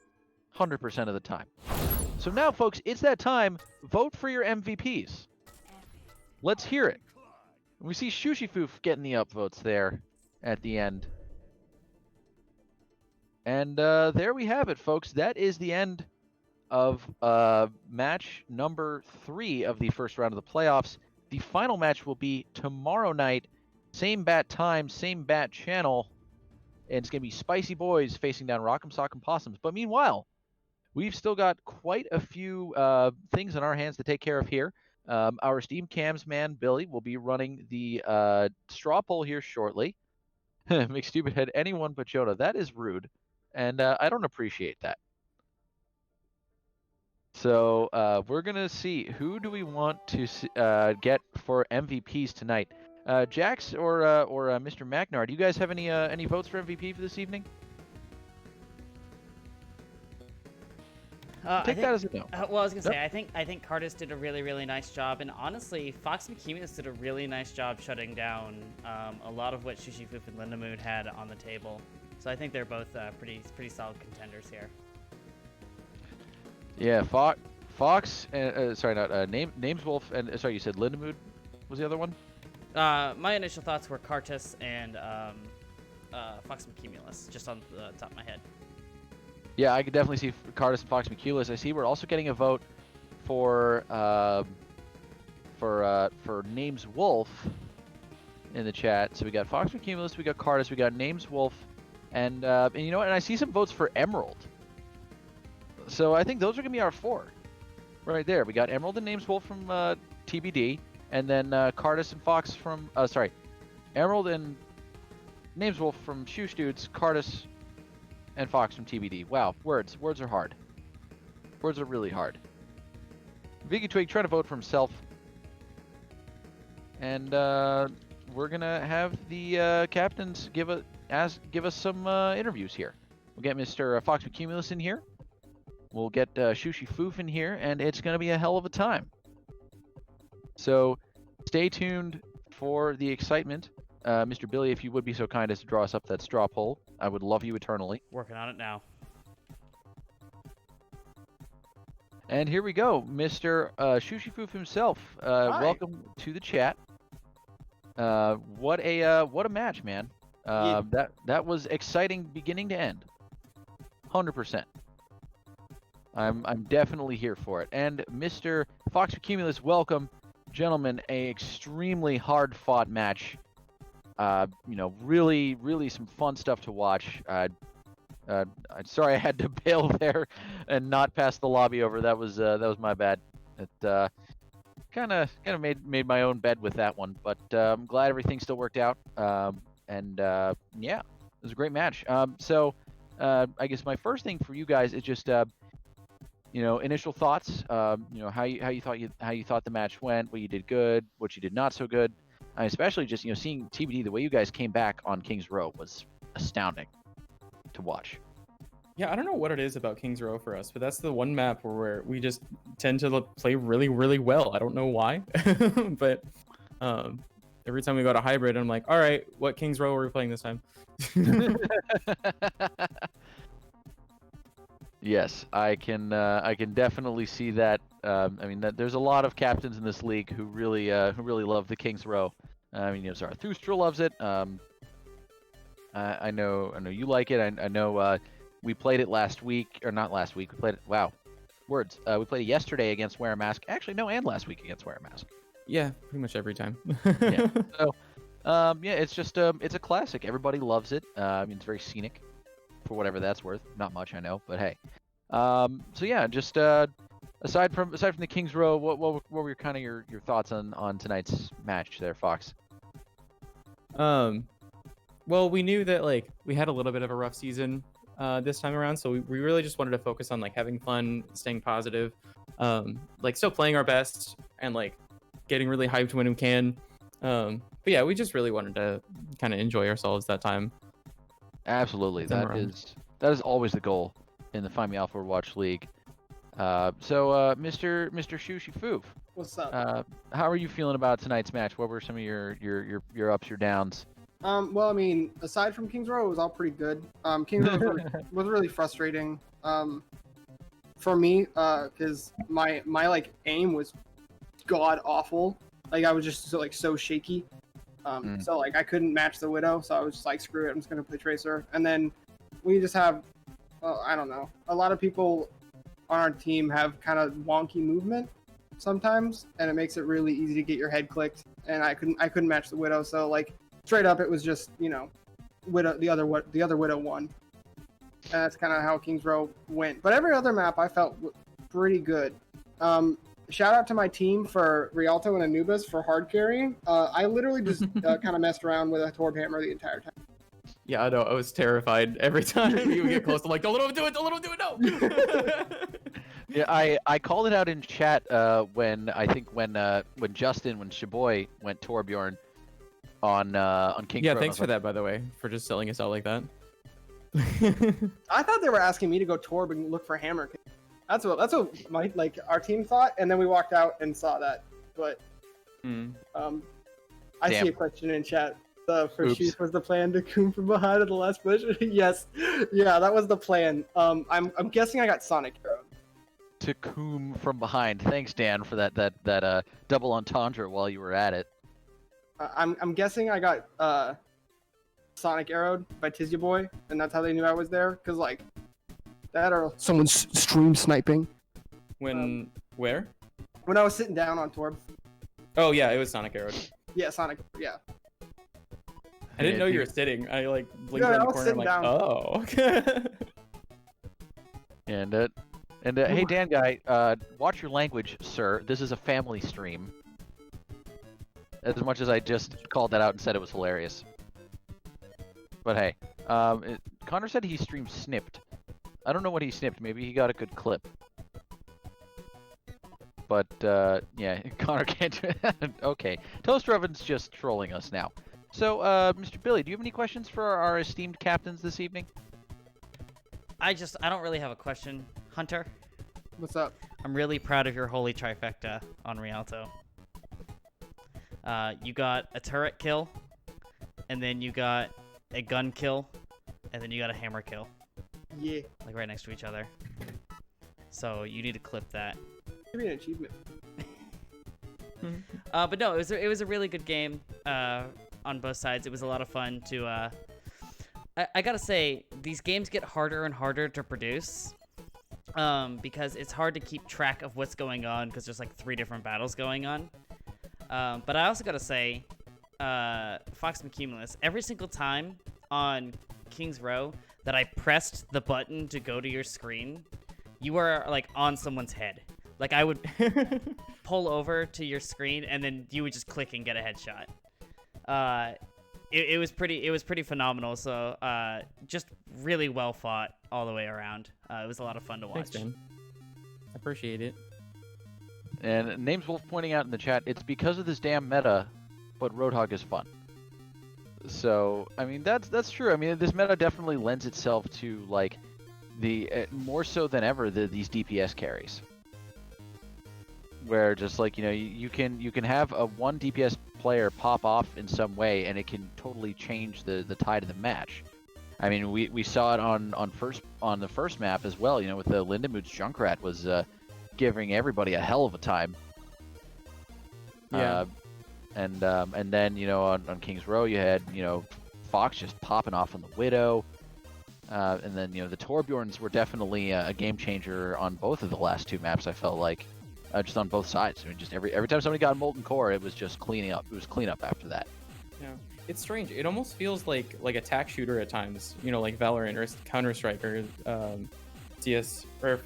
100% of the time. So now, folks, it's that time. Vote for your MVPs. Let's hear it. We see ShooshDoods getting the upvotes there at the end. And there we have it, folks. That is the end of match number 3 of the first round of the playoffs. The final match will be tomorrow night. Same bat time, same bat channel. And it's going to be Spicy Boys facing down Rock'em Sock'em Possums. But meanwhile, we've still got quite a few things on our hands to take care of here. Our esteemed cams man, Billy, will be running the straw poll here shortly. McStupid had anyone but Jonah. That is rude. And I don't appreciate that. So we're going to see who do we want to get for MVPs tonight. Jax or Mr. Magnar, do you guys have any votes for MVP for this evening? Take that as a no. Well, I was gonna say, I think Cardis did a really nice job, and honestly, Fox McCumus did a really nice job shutting down a lot of what ShooshDoods and Lindamood had on the table. So I think they're both pretty solid contenders here. Yeah, Fox and Names Wolf and sorry, you said Lindamood was the other one? My initial thoughts were Cardis and Fox McCumulus, just on the top of my head. Yeah, I could definitely see Cardis and Fox McCulus. I see we're also getting a vote for Names Wolf in the chat. So we got Fox McCumulus, we got Cardis, we got Names Wolf, and you know what? And I see some votes for Emerald. So I think those are gonna be our 4, right there. We got Emerald and Names Wolf from TBD, and then Cardis and Fox from Emerald and Names Wolf from ShooshDoods, Cardis and Fox from TBD. Wow, words are hard. Words are really hard. Viggy Twig trying to vote for himself. And we're gonna have the captains give us some interviews here. We'll get Mr. Fox McCumulus in here. We'll get ShooshDoods in here, and it's gonna be a hell of a time. So stay tuned for the excitement. Mr. Billy, if you would be so kind as to draw us up that straw poll, I would love you eternally. Working on it now. And here we go, Mr. ShooshDoods himself. Welcome to the chat. What a match, man. Yeah. That was exciting beginning to end. 100%. I'm definitely here for it. And Mr. Fox Cumulus, welcome, gentlemen. A extremely hard fought match. Really some fun stuff to watch. I'm sorry I had to bail there and not pass the lobby over. That was my bad. It kind of made my own bed with that one, but I'm glad everything still worked out. Yeah, it was a great match. So I guess my first thing for you guys is just initial thoughts. How you thought the match went, what you did good, what you did not so good. Especially just seeing TBD, the way you guys came back on King's Row was astounding to watch. Yeah, I don't know what it is about Kings Row for us, but that's the one map where we just tend to play really, really well. I don't know why, but every time we go to hybrid, I'm like, all right, what Kings Row are we playing this time? Yes, I can definitely see that. I mean, there's a lot of captains in this league who really love the Kings Row. I mean, Zarathustra loves it. I know you like it. I know we played it last week, or not last week. We played it. Wow, words. We played it yesterday against Wear a Mask. Actually, no, and last week against Wear a Mask. Yeah, pretty much every time. Yeah. So, yeah, it's just it's a classic. Everybody loves it. I mean, it's very scenic, for whatever that's worth. Not much, I know, but hey. So yeah, just aside from the Kings Row, what were kind of your thoughts on tonight's match there, Fox? Well, we knew that like we had a little bit of a rough season this time around, so we really just wanted to focus on like having fun, staying positive, like still playing our best and like getting really hyped when we can. But yeah, we just really wanted to kind of enjoy ourselves that time. Absolutely, that is always the goal in the Find Me Alpha Watch League. So Mr. Shooshi Foof, What's up? how are you feeling about tonight's match? What were some of your ups, your downs? Well, I mean, aside from Kings Row, it was all pretty good. Kings Row was really frustrating for me because my like aim was god awful. Like I was just so shaky. So like I couldn't match the Widow, so I was just like, screw it, I'm just gonna play Tracer. And then we just have, I don't know, a lot of people on our team have kind of wonky movement sometimes, and it makes it really easy to get your head clicked. And I couldn't match the Widow, so like straight up it was just Widow, the other Widow won. And that's kind of how Kings Row went. But every other map I felt pretty good. Shout out to my team for Rialto and Anubis for hard carrying. I literally just kind of messed around with a Torb Hammer the entire time. Yeah, I know. I was terrified every time you would get close. I'm like, don't let him do it! Don't let him do it! No. Yeah, I called it out in chat when Shaboy went Torbjorn on King. Yeah, thanks for that, by the way, for just selling us out like that. I thought they were asking me to go Torb and look for Hammer. That's what our team thought, and then we walked out and saw that. But I see a question in chat. For Sheath was the plan to coom from behind at the last push. Yes, yeah, that was the plan. I'm guessing I got Sonic Arrow. To coom from behind. Thanks, Dan, for that double entendre while you were at it. I'm guessing I got Sonic Arrowed by Tizya Boy, and that's how they knew I was there. Cause like that or someone's stream sniping. Where? When I was sitting down on Torb. Oh yeah, it was Sonic Arrow. Yeah, Sonic. Yeah. I didn't know you were sitting. I like blinked around the corner. I'm like, down. Oh. And hey, Dan guy, watch your language, sir. This is a family stream. As much as I just called that out and said it was hilarious. But hey, Connor said he streamed Snipped. I don't know what he snipped. Maybe he got a good clip. But yeah, Connor can't. Okay, Toaster Oven's just trolling us now. So, Mr. Billy, do you have any questions for our esteemed captains this evening? I don't really have a question. Hunter? What's up? I'm really proud of your holy trifecta on Rialto. You got a turret kill, and then you got a gun kill, and then you got a hammer kill. Yeah. Like right next to each other. So you need to clip that. Maybe an achievement. But no, it was a really good game on both sides. It was a lot of fun to. I gotta say, these games get harder and harder to produce because it's hard to keep track of what's going on because there's like 3 different battles going on. But I also gotta say, Fox McCumulus, every single time on Kings Row that I pressed the button to go to your screen, you were like on someone's head. Like I would pull over to your screen and then you would just click and get a headshot. It was pretty phenomenal. So just really well fought all the way around. It was a lot of fun to watch. Thanks, Dan. I appreciate it. And Names Wolf pointing out in the chat, it's because of this damn meta, but Roadhog is fun. So I mean that's true. I mean this meta definitely lends itself to like more so than ever these DPS carries, where just like you can have a one DPS player pop off in some way and it can totally change the tide of the match. I mean, we saw it on the first map as well. With the Lindemood's Junkrat was giving everybody a hell of a time. Yeah. And then on King's Row you had Fox just popping off on the Widow. And then the Torbjorns were definitely a game changer on both of the last two maps. I felt like just on both sides. I mean, just every time somebody got a Molten Core, it was just cleaning up. It was cleanup after that. Yeah, it's strange. It almost feels like attack shooter at times. Like Valorant or Counter Strike or CS or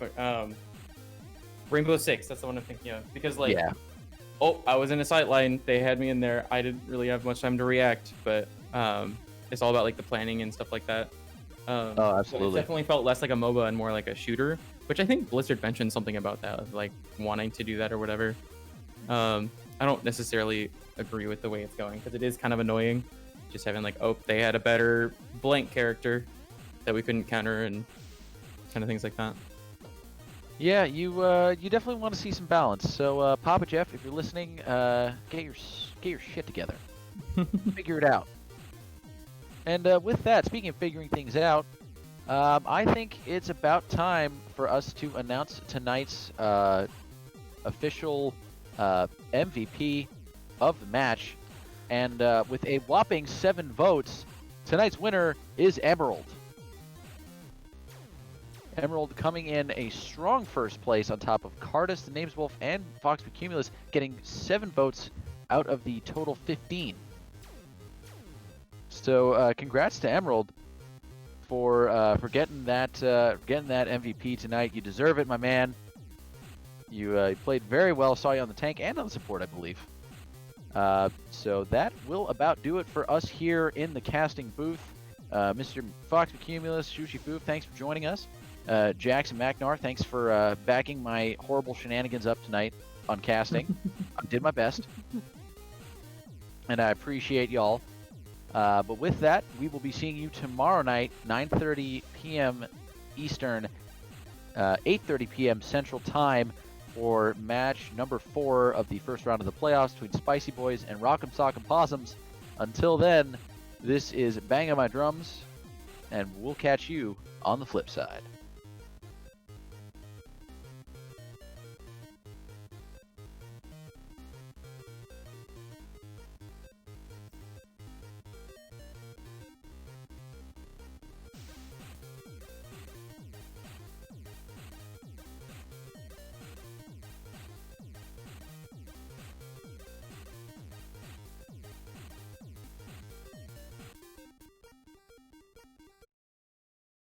Rainbow Six. That's the one I'm thinking of because yeah. Oh, I was in a sight line. They had me in there. I didn't really have much time to react, but it's all about like the planning and stuff like that. Oh, absolutely. It definitely felt less like a MOBA and more like a shooter, which I think Blizzard mentioned something about that, like wanting to do that or whatever. I don't necessarily agree with the way it's going because it is kind of annoying, just having like, oh, they had a better blank character that we couldn't counter and kind of things like that. Yeah, you definitely want to see some balance. So Papa Jeff, if you're listening, get your shit together, figure it out. And with that, speaking of figuring things out, I think it's about time for us to announce tonight's official MVP of the match. And with a whopping 7 votes, tonight's winner is Emerald. Emerald coming in a strong first place on top of Cardus, the Names Wolf, and Fox Cumulus, getting 7 votes out of the total 15. So congrats to Emerald for getting that MVP tonight. You deserve it, my man. You played very well. Saw you on the tank and on the support, I believe. So that will about do it for us here in the casting booth. Mr. Fox Cumulus, Sushi Foof, thanks for joining us. Jax and Macnar, thanks for backing my horrible shenanigans up tonight on casting. I did my best. And I appreciate y'all. But with that, we will be seeing you tomorrow night, 9:30 p.m. Eastern, 8:30 p.m. Central Time for match number 4 of the first round of the playoffs between Spicy Boys and Rock'em Sock'em Possums. Until then, this is Bang on My Drums, and we'll catch you on the flip side.